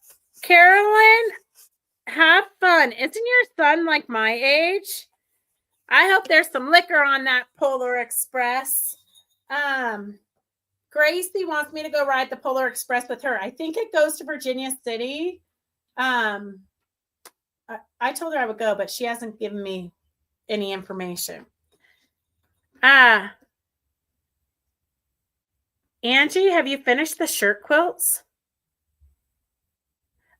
Carolyn, have fun. Isn't your son like my age? I hope there's some liquor on that Polar Express. Gracie wants me to go ride the Polar Express with her. I think it goes to Virginia City. I told her I would go, but she hasn't given me any information. Angie, have you finished the shirt quilts?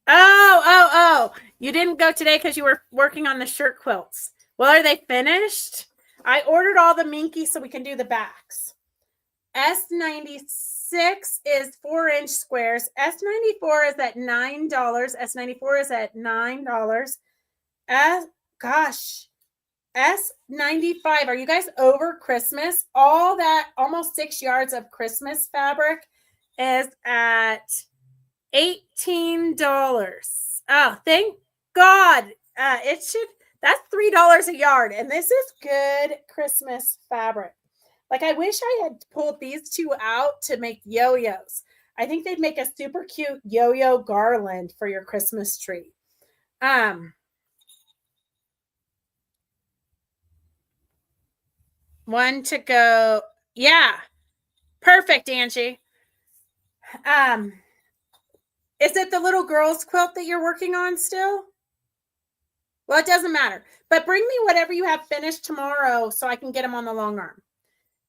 Oh, you didn't go today because you were working on the shirt quilts. Well, are they finished? I ordered all the Minky so we can do the backs. S96 is 4-inch squares. S94 is at $9. S94 is at $9. Gosh, S95. Are you guys over Christmas? All that almost 6 yards of Christmas fabric is at $18. Oh, thank God. That's $3 a yard. And this is good Christmas fabric. Like, I wish I had pulled these two out to make yo-yos. I think they'd make a super cute yo-yo garland for your Christmas tree. One to go. Yeah. Perfect, Angie. Is it the little girl's quilt that you're working on still? Well, it doesn't matter. But bring me whatever you have finished tomorrow so I can get them on the long arm.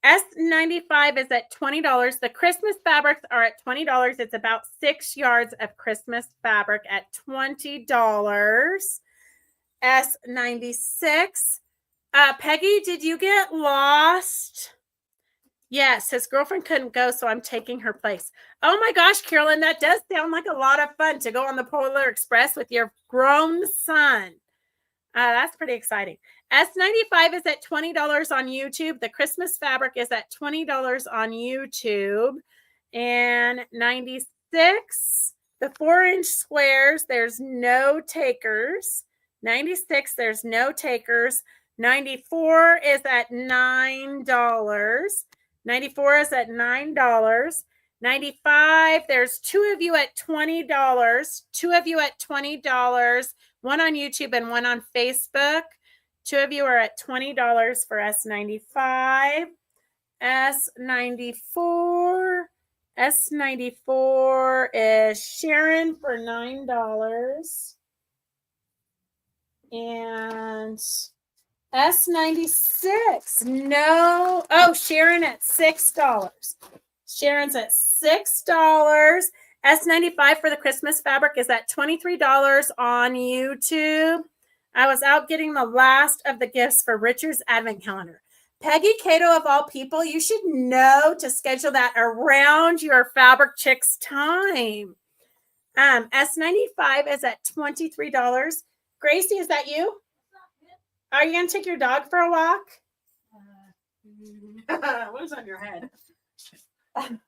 S95 is at $20. The Christmas fabrics are at $20. It's about 6 yards of Christmas fabric at $20. S96. Peggy, did you get lost? Yes, his girlfriend couldn't go, so I'm taking her place. Oh my gosh, Carolyn, that does sound like a lot of fun to go on the Polar Express with your grown son. That's pretty exciting. S95 is at $20 on YouTube. The Christmas fabric is at $20 on YouTube. And 96, the 4-inch squares, there's no takers. 96, there's no takers. 94 is at $9. 94 is at $9. 95, there's two of you at $20. Two of you at $20. One on YouTube and one on Facebook. Two of you are at $20 for S95. S94. S94 is Sharon for $9. And S96. No. Oh, Sharon at $6. Sharon's at $6. S95 for the Christmas fabric is at $23 on YouTube. I was out getting the last of the gifts for Richard's Advent Calendar. Peggy Cato, of all people, you should know to schedule that around your Fabric Chicks time. S95 is at $23. Gracie, is that you? Are you going to take your dog for a walk? What is on your head?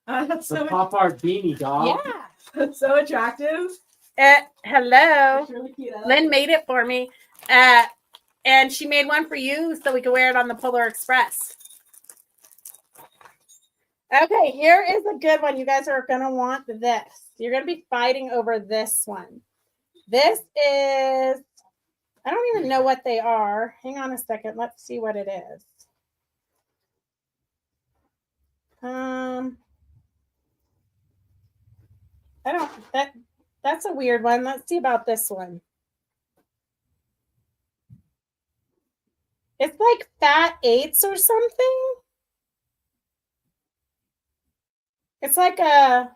That's the pop art beanie, dog. Yeah. That's so attractive. Hello. It's really cute. Lynn made it for me. And she made one for you so we could wear it on the Polar Express. Okay, here is a good one. You guys are going to want this. You're going to be fighting over this one. This is, I don't even know what they are. Hang on a second. Let's see what it is. That's a weird one. Let's see about this one. It's like Fat Eights or something. It's like a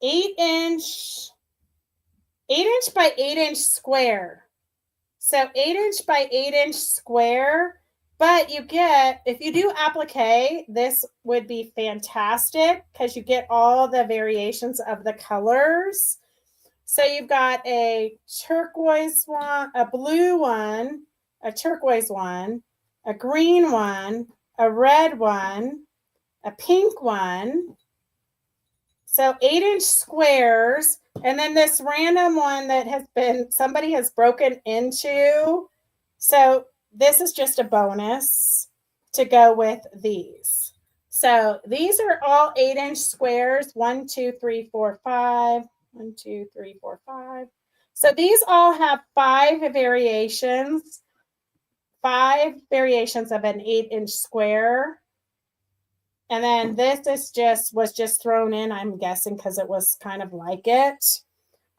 8-inch by 8-inch square. So 8-inch by 8-inch square. But you get, if you do applique, this would be fantastic because you get all the variations of the colors. So you've got a turquoise one, a blue one, a turquoise one, a green one, a red one, a pink one. So 8-inch squares. And then this random one that somebody has broken into. So this is just a bonus to go with these. So these are all 8-inch squares. 1, 2, 3, 4, 5. 1, 2, 3, 4, 5. So these all have 5 variations. 5 variations of an 8-inch square. And then this was just thrown in, I'm guessing, because it was kind of like it.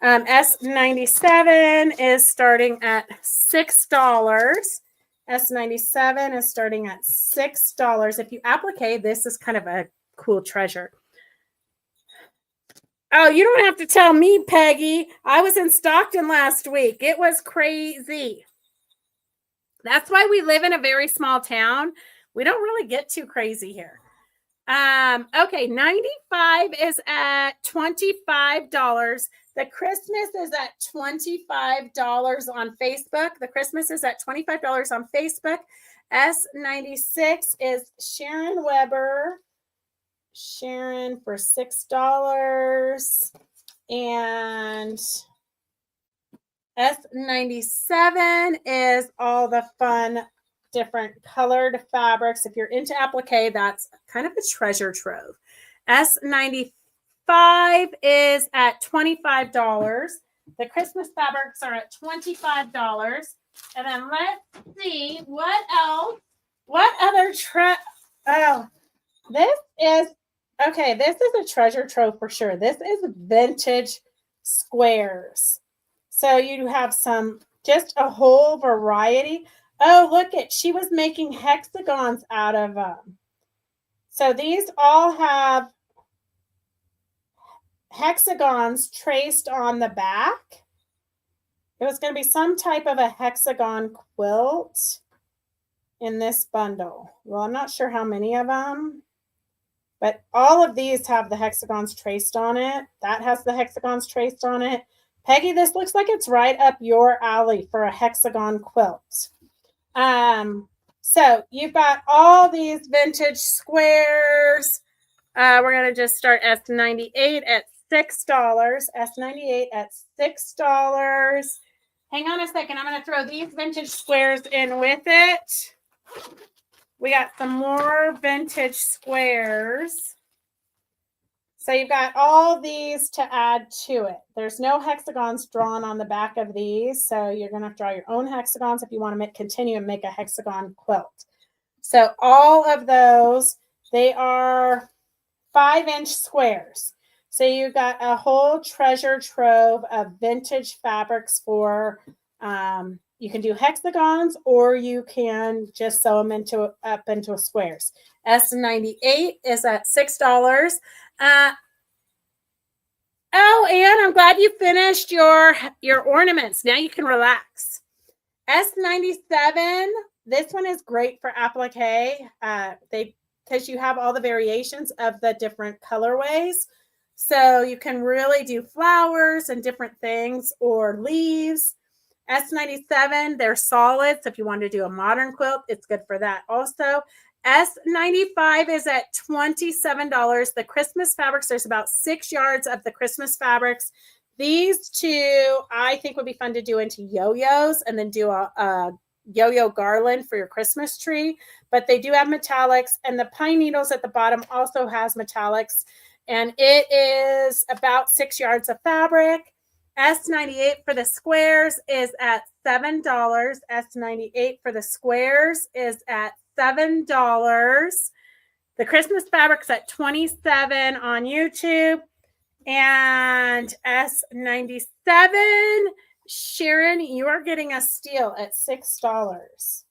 S97 is starting at $6. S97 is starting at $6. If you applique, this is kind of a cool treasure. Oh, you don't have to tell me, Peggy. I was in Stockton last week. It was crazy. That's why we live in a very small town. We don't really get too crazy here. Okay, 95 is at $25. The Christmas is at $25 on Facebook. The Christmas is at $25 on Facebook. S96 is Sharon Weber. Sharon for $6. And S97 is all the fun different colored fabrics. If you're into applique, that's kind of a treasure trove. S95 is at $25. The Christmas fabrics are at $25. And then let's see what else. What other this is a treasure trove for sure. This is vintage squares. So you have just a whole variety. Oh, look at, she was making hexagons out of them. So these all have hexagons traced on the back. It was going to be some type of a hexagon quilt in this bundle. Well, I'm not sure how many of them, but all of these have the hexagons traced on it. That has the hexagons traced on it. Peggy, this looks like it's right up your alley for a hexagon quilt. So you've got all these vintage squares. We're going to just start S98 at $6. S98 at $6. Hang on a second. I'm going to throw these vintage squares in with it. We got some more vintage squares. So you've got all these to add to it. There's no hexagons drawn on the back of these. So you're going to have to draw your own hexagons if you want to continue and make a hexagon quilt. So all of those, they are 5-inch squares. So you've got a whole treasure trove of vintage fabrics for, you can do hexagons or you can just sew them up into squares. S98 is at $6. Oh, Anne, I'm glad you finished your ornaments. Now you can relax. S97, this one is great for applique. Because you have all the variations of the different colorways. So you can really do flowers and different things or leaves. S97, they're solid. So if you want to do a modern quilt, it's good for that also. S95 is at $27. The Christmas fabrics, there's about 6 yards of the Christmas fabrics. These two, I think would be fun to do into yo-yos and then do a yo-yo garland for your Christmas tree. But they do have metallics, and the pine needles at the bottom also has metallics. And it is about 6 yards of fabric. S98 for the squares is at $7. S98 for the squares is at $7. The Christmas fabric's at $27 on YouTube. And S97, Sharon, you are getting a steal at $6.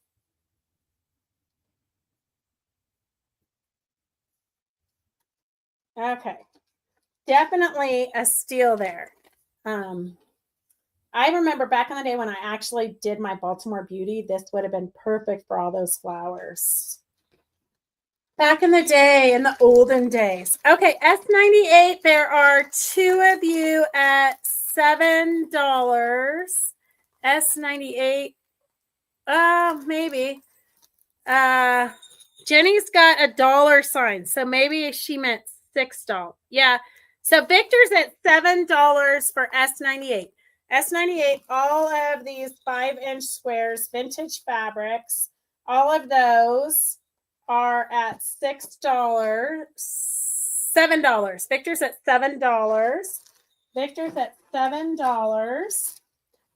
Okay. Definitely a steal there. I remember back in the day when I actually did my Baltimore Beauty, this would have been perfect for all those flowers. Back in the day, in the olden days. Okay, S98, there are 2 of you at $7. S98, maybe. Jenny's got a dollar sign, so maybe she meant $6. Yeah, so Victor's at $7 for S98. S98, all of these 5-inch squares, vintage fabrics, all of those are at $6. $7. Victor's at $7. Victor's at $7.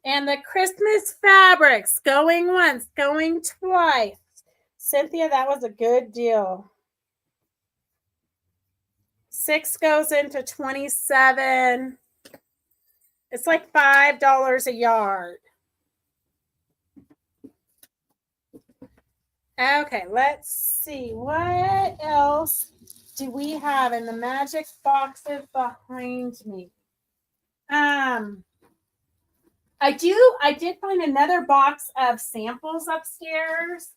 And the Christmas fabrics, going once, going twice. Cynthia, that was a good deal. 6 goes into 27. It's like $5 a yard. Okay, let's see. What else do we have in the magic boxes behind me? I did find another box of samples upstairs.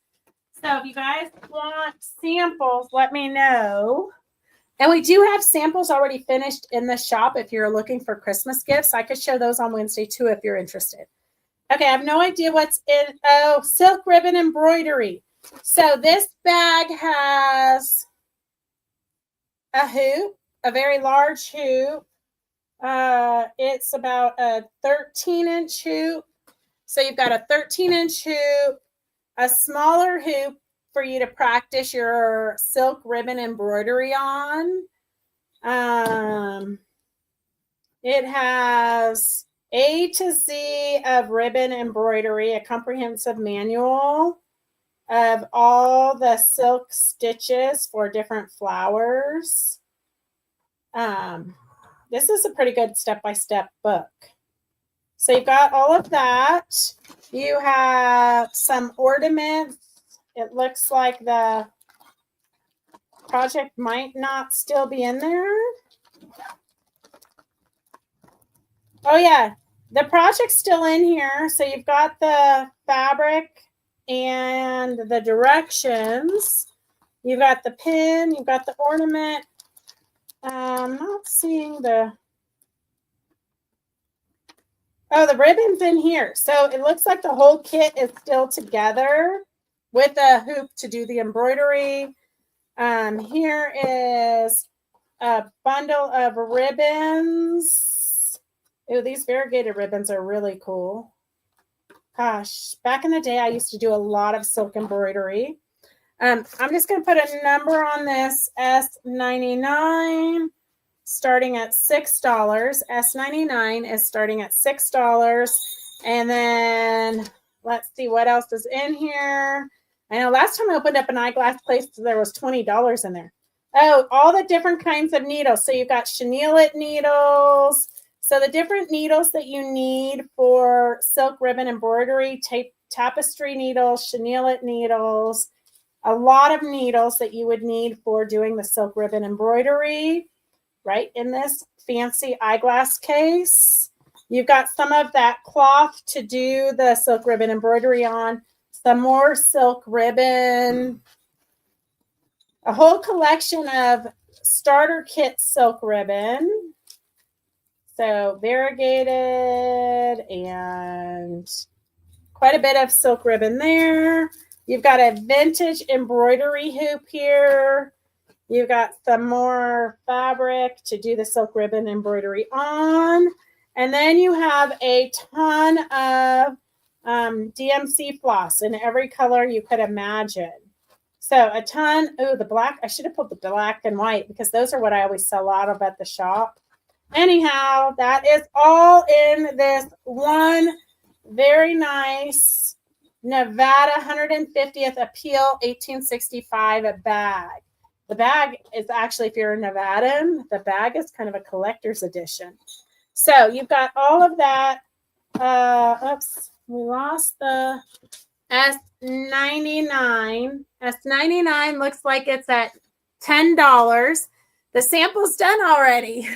So if you guys want samples, let me know. And we do have samples already finished in the shop if you're looking for Christmas gifts. I could show those on Wednesday too if you're interested. Okay, I have no idea what's in. Oh, silk ribbon embroidery. So this bag has a hoop, a very large hoop. It's about a 13-inch hoop. So you've got a 13-inch hoop, a smaller hoop for you to practice your silk ribbon embroidery on. It has A to Z of ribbon embroidery, a comprehensive manual of all the silk stitches for different flowers. This is a pretty good step-by-step book. So you've got all of that. You have some ornaments. It looks like the project might not still be in there. Oh, yeah. The project's still in here. So you've got the fabric and the directions. You've got the pin. You've got the ornament. I'm not seeing the... Oh, the ribbon's in here. So it looks like the whole kit is still together with a hoop to do the embroidery. Here is a bundle of ribbons. Oh, these variegated ribbons are really cool. Gosh, back in the day, I used to do a lot of silk embroidery. I'm just going to put a number on this, S99, starting at $6. S99 is starting at $6. And then let's see what else is in here. I know last time I opened up an eyeglass place, there was $20 in there. Oh, all the different kinds of needles. So you've got chenillet needles. So the different needles that you need for silk ribbon embroidery, tapestry needles, chenillet needles, a lot of needles that you would need for doing the silk ribbon embroidery, right in this fancy eyeglass case. You've got some of that cloth to do the silk ribbon embroidery on, some more silk ribbon, a whole collection of starter kit silk ribbon. So variegated and quite a bit of silk ribbon there. You've got a vintage embroidery hoop here. You've got some more fabric to do the silk ribbon embroidery on. And then you have a ton of DMC floss in every color you could imagine. So a ton. Oh, the black. I should have put the black and white because those are what I always sell out of at the shop. Anyhow, that is all in this one very nice Nevada 150th Appeal 1865 bag. The bag is actually, if you're a Nevadan, the bag is kind of a collector's edition. So you've got all of that. Oops, we lost the S99. S99 looks like it's at $10. The sample's done already.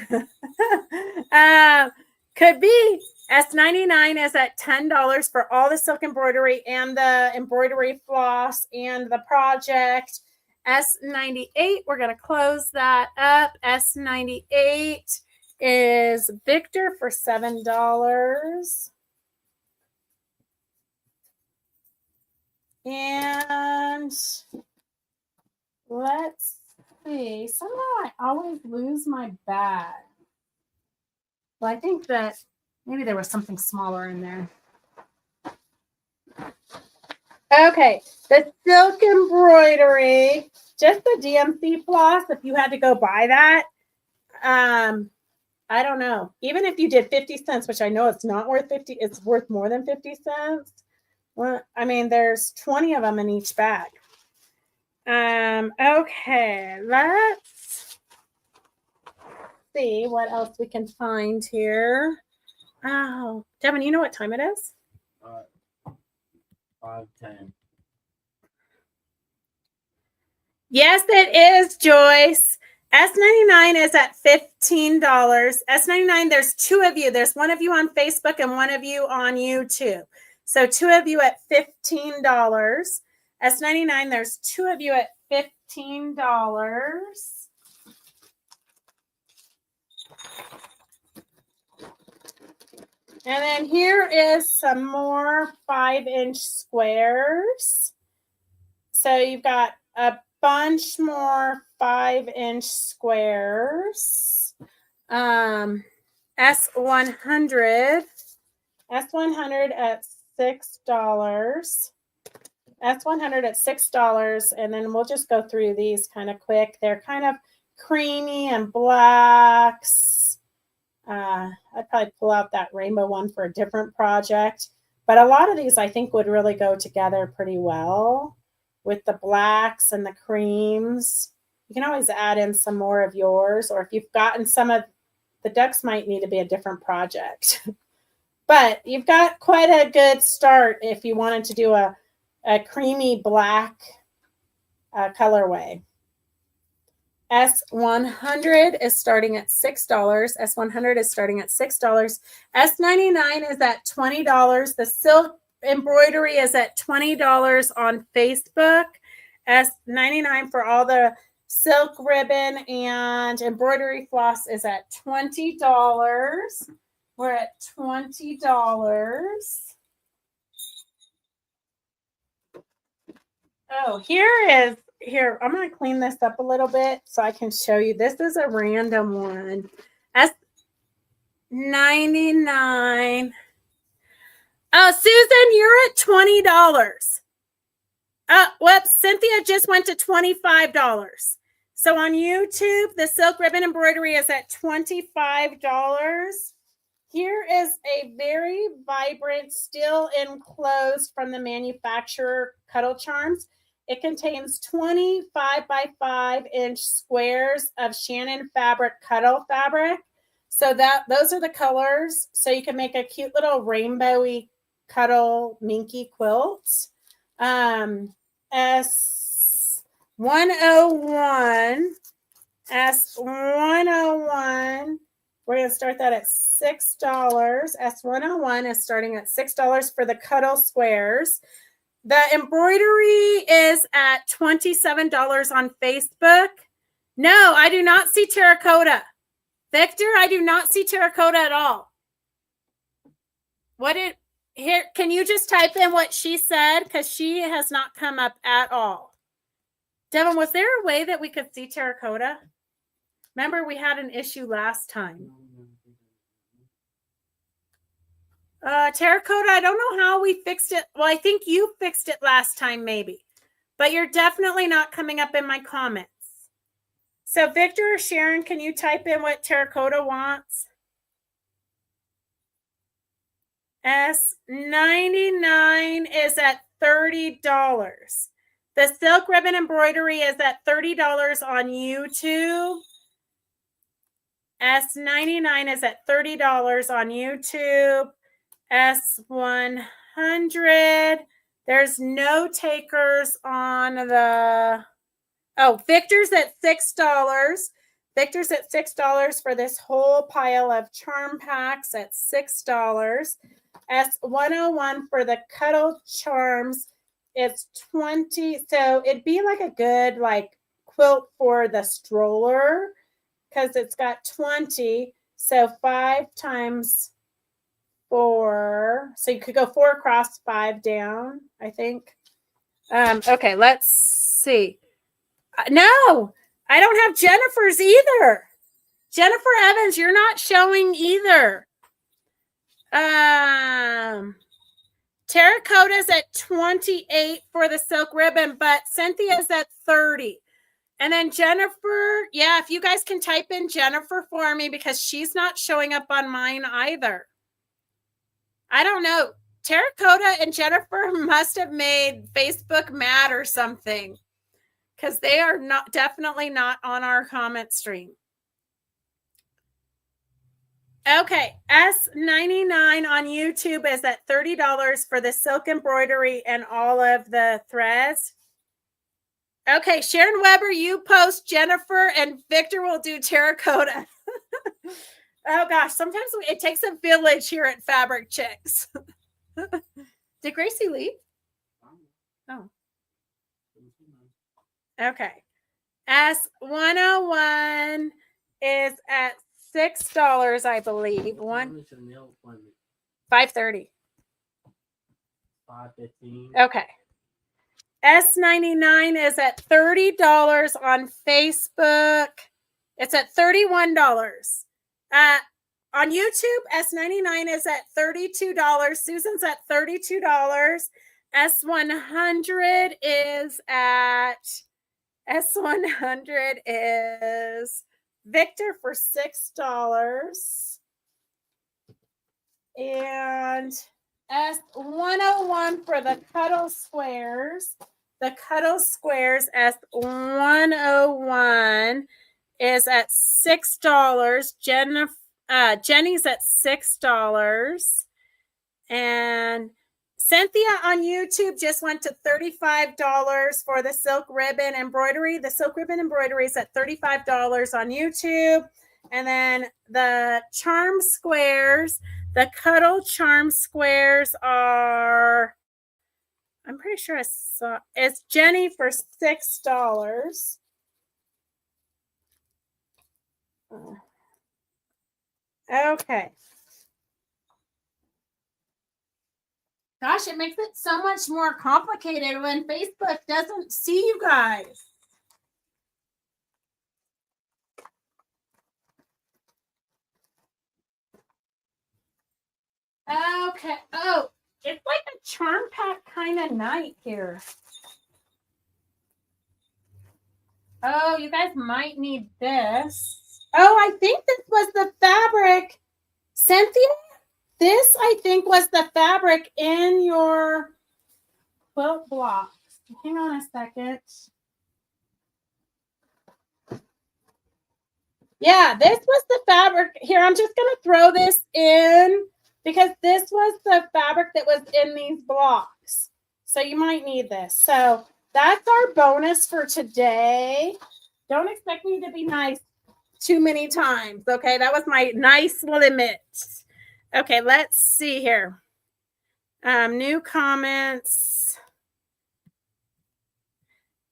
Could be. S99 is at $10 for all the silk embroidery and the embroidery floss and the project. S98, we're going to close that up. S98 is Victor for $7. And let's see. Somehow I always lose my bag. Well, I think that maybe there was something smaller in there. Okay, the silk embroidery, just the DMC floss, if you had to go buy that, I don't know. Even if you did 50 cents, which I know it's not worth 50, it's worth more than 50 cents. Well, I mean, there's 20 of them in each bag. Okay, let's see what else we can find here. Oh, Devin, you know what time it is? 5:10. Yes, it is, Joyce. S99 is at $15. S99, there's two of you. There's one of you on Facebook and one of you on YouTube. So two of you at $15. S99, there's two of you at $15. And then here is some more 5-inch squares. So you've got a bunch more 5-inch squares. S100 at $6. S100 at $6. And then we'll just go through these kind of quick. They're kind of creamy and blacks. I'd probably pull out that rainbow one for a different project. But a lot of these I think would really go together pretty well with the blacks and the creams. You can always add in some more of yours, or if you've gotten some of the ducks might need to be a different project. But you've got quite a good start if you wanted to do a creamy black colorway. S100 is starting at $6. S100 is starting at $6. S99 is at $20. The silk embroidery is at $20 on Facebook. S99 for all the silk ribbon and embroidery floss is at $20. We're at $20. Oh, here, I'm going to clean this up a little bit so I can show you. This is a random one. S99. Oh, Susan, you're at $20. Whoops, Cynthia just went to $25. So on YouTube, the silk ribbon embroidery is at $25. Here is a very vibrant, still enclosed from the manufacturer Cuddle Charms. It contains 25 by 5-inch squares of Shannon fabric, Cuddle fabric. So those are the colors. So you can make a cute little rainbowy Cuddle minky quilt. S101. S101. We're going to start that at $6. S101 is starting at $6 for the Cuddle squares. The embroidery is at $27 on Facebook. No, I do not see terracotta. Victor, I do not see terracotta at all. Here, can you just type in what she said? Because she has not come up at all. Devin, was there a way that we could see terracotta? Remember, we had an issue last time. Terracotta, I don't know how we fixed it. Well, I think you fixed it last time, maybe. But you're definitely not coming up in my comments. So, Victor or Sharon, can you type in what terracotta wants? S99 is at $30. The silk ribbon embroidery is at $30 on YouTube. S99 is at $30 on YouTube. S100. There's no takers on the... Oh, Victor's at $6. Victor's at $6 for this whole pile of charm packs at $6. S101 for the Cuddle Charms. It's $20. So it'd be like a good quilt for the stroller because it's got 20. So 5 times 4. So you could go 4 across, 5 down, I think. Okay, let's see. No, I don't have Jennifer's either. Jennifer Evans, you're not showing either. Terracotta's at 28 for the silk ribbon, but Cynthia's at 30. And then Jennifer, yeah, if you guys can type in Jennifer for me because she's not showing up on mine either. I don't know. Terracotta and Jennifer must have made Facebook mad or something because they are definitely not on our comment stream. Okay, S99 on YouTube is at $30 for the silk embroidery and all of the threads. Okay, Sharon Weber, you post. Jennifer and Victor will do terracotta. Oh gosh, sometimes it takes a village here at Fabric Chicks. Did Gracie leave? Oh. Okay. S101 is at $6, I believe. When is your nail appointment? 5:30. 5:15. Okay. S99 is at $30 on Facebook. It's at $31. On YouTube, S99 is at $32. Susan's at $32. S100 is Victor for $6. And S101 for the Cuddle Squares. The Cuddle Squares S101 is at $6. Jenny's at $6. And Cynthia on YouTube just went to $35 for the silk ribbon embroidery. The silk ribbon embroidery is at $35 on YouTube. And then the charm squares, the Cuddle charm squares are, I'm pretty sure I saw, it's Jenny for $6. Okay. Gosh, it makes it so much more complicated when Facebook doesn't see you guys. Okay. Oh, it's like a charm pack kind of night here. Oh, you guys might need this. Oh, I think this was the fabric. Cynthia, this I think was the fabric in your quilt blocks. Hang on a second. Yeah, this was the fabric. Here, I'm just going to throw this in because this was the fabric that was in these blocks. So you might need this. So that's our bonus for today. Don't expect me to be nice too many times. Okay, that was my nice limit. Okay, let's see here. New comments.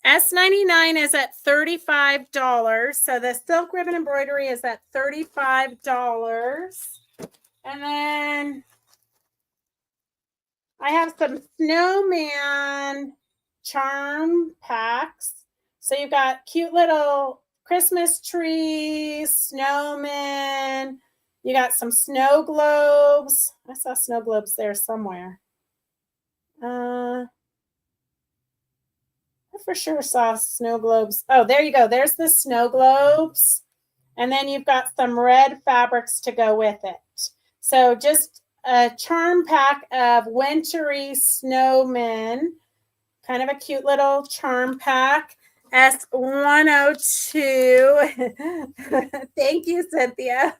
S99 is at $35. So the silk ribbon embroidery is at $35. And then I have some snowman charm packs. So you've got cute little Christmas trees, snowmen. You got some snow globes. I saw snow globes there somewhere. I for sure saw snow globes. Oh, there you go. There's the snow globes. And then you've got some red fabrics to go with it. So just a charm pack of wintry snowmen. Kind of a cute little charm pack. S102. Thank you, Cynthia.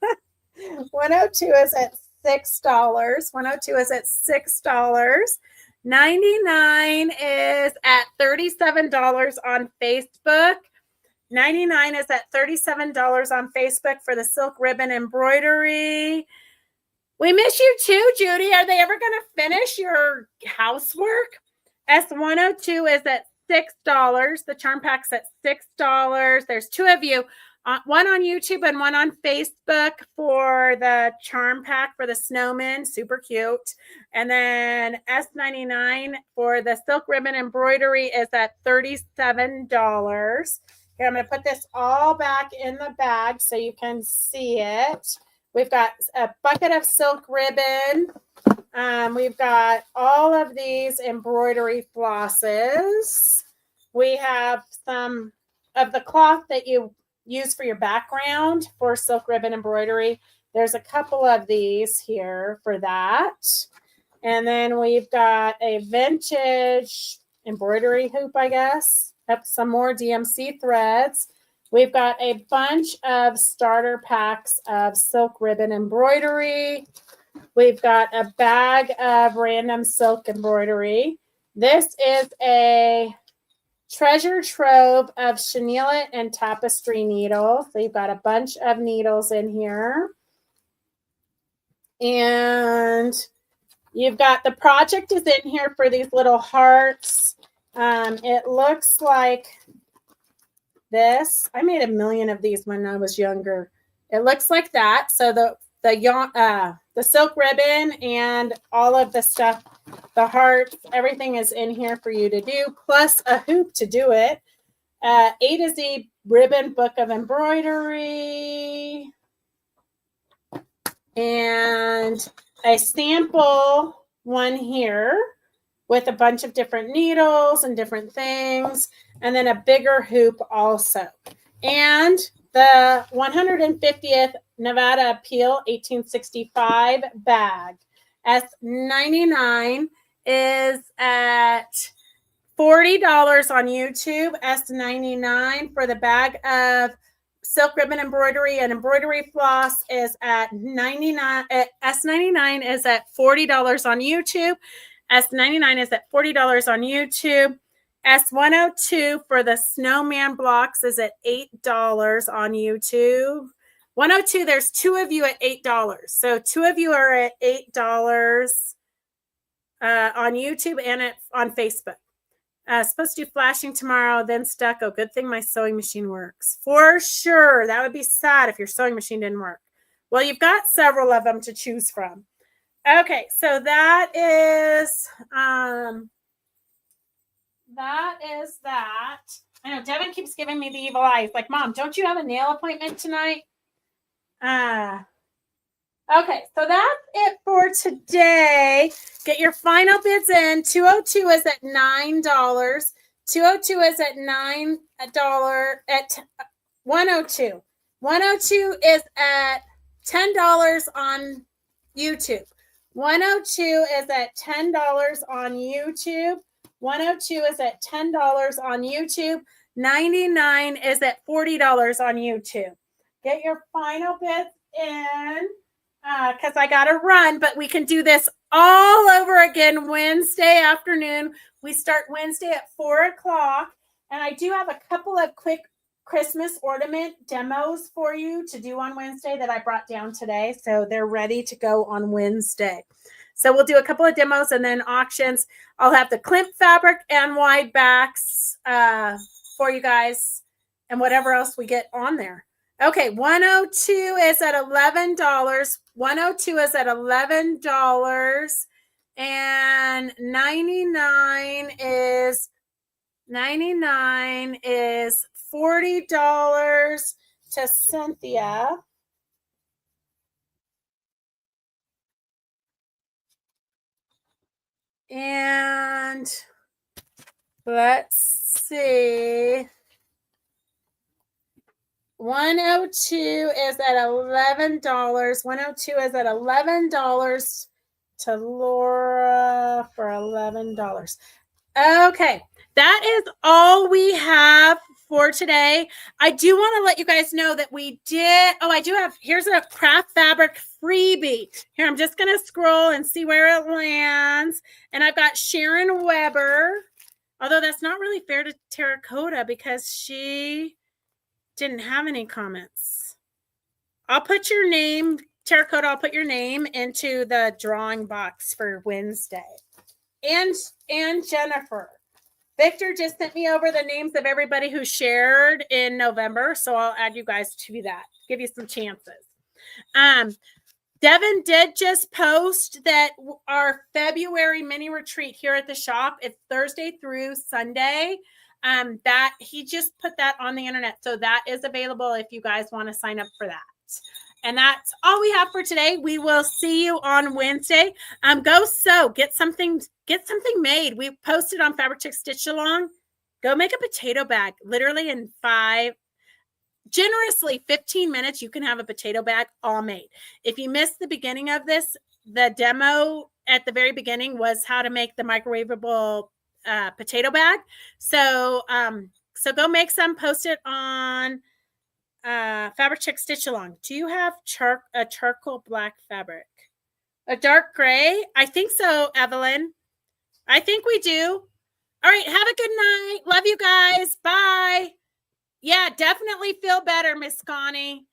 102 is at $6. 102 is at $6. 99 is at $37 on Facebook. 99 is at $37 on Facebook for the silk ribbon embroidery. We miss you too, Judy. Are they ever going to finish your housework? S102 is at $6. The charm pack's at $6. There's two of you. One on YouTube and one on Facebook for the charm pack for the snowman. Super cute. And then S99 for the silk ribbon embroidery is at $37. Here, I'm going to put this all back in the bag so you can see it. We've got a bucket of silk ribbon. We've got all of these embroidery flosses. We have some of the cloth that you use for your background for silk ribbon embroidery. There's a couple of these here for that. And then we've got a vintage embroidery hoop, I guess. Have some more DMC threads. We've got a bunch of starter packs of silk ribbon embroidery. We've got a bag of random silk embroidery. This is a treasure trove of chenille and tapestry needles. So you've got a bunch of needles in here. And you've got the project is in here for these little hearts. It looks like this. I made a million of these when I was younger. It looks like that. So the silk ribbon and all of the stuff, the hearts, everything is in here for you to do, plus a hoop to do it. A to Z ribbon book of embroidery. And a sample one here with a bunch of different needles and different things, and then a bigger hoop also. And the 150th Nevada Appeal 1865 bag. S99 is at $40 on YouTube. S99 for the bag of silk ribbon embroidery and embroidery floss is at $99. S99 is at $40 on YouTube. S99 is at $40 on YouTube. S102 for the snowman blocks is at $8 on YouTube. 102, there's two of you at $8. So two of you are at $8 on YouTube and on Facebook. Supposed to do flashing tomorrow, then stucco. Good thing my sewing machine works. For sure. That would be sad if your sewing machine didn't work. Well, you've got several of them to choose from. Okay, so that is that. I know Devin keeps giving me the evil eyes. Like, Mom, don't you have a nail appointment tonight? Okay, so that's it for today. Get your final bids in. 202 is at $9. 202 is at $9 at 102. 102 is at $10 on YouTube. 102 is at $10 on YouTube. 102 is at $10 on YouTube. 99 is at $40 on YouTube. Get your final bids in because I got to run, but we can do this all over again Wednesday afternoon. We start Wednesday at 4 o'clock, and I do have a couple of quick Christmas ornament demos for you to do on Wednesday that I brought down today, so they're ready to go on Wednesday. So we'll do a couple of demos and then auctions. I'll have the Klimt fabric and wide backs for you guys and whatever else we get on there. Okay, 102 is at $11. 102 is at $11. And 99 is $40 to Cynthia. And let's see. 102 is at $11. 102 is at $11 to Laura for $11. Okay, that is all we have for today. I do want to let you guys know that we did. Oh, I do have. Here's a craft fabric freebie. Here, I'm just going to scroll and see where it lands. And I've got Sharon Weber, although that's not really fair to Terracotta because she didn't have any comments. I'll put your name, Terracotta, I'll put your name into the drawing box for Wednesday. And Jennifer. Victor just sent me over the names of everybody who shared in November, so I'll add you guys to that. Give you some chances. Devin did just post that our February mini retreat here at the shop, it's Thursday through Sunday. That he just put that on the internet. So that is available if you guys want to sign up for that. And that's all we have for today. We will see you on Wednesday. Go sew, get something made. We posted on Fabric Chick Stitch Along. Go make a potato bag. Literally in 15 minutes, you can have a potato bag all made. If you missed the beginning of this, the demo at the very beginning was how to make the microwavable potato bag. So go make some, post it on Fabric Chick Stitch Along. Do you have a charcoal black fabric? A dark gray? I think so, Evelyn. I think we do. All right. Have a good night. Love you guys. Bye. Yeah, definitely feel better, Miss Connie.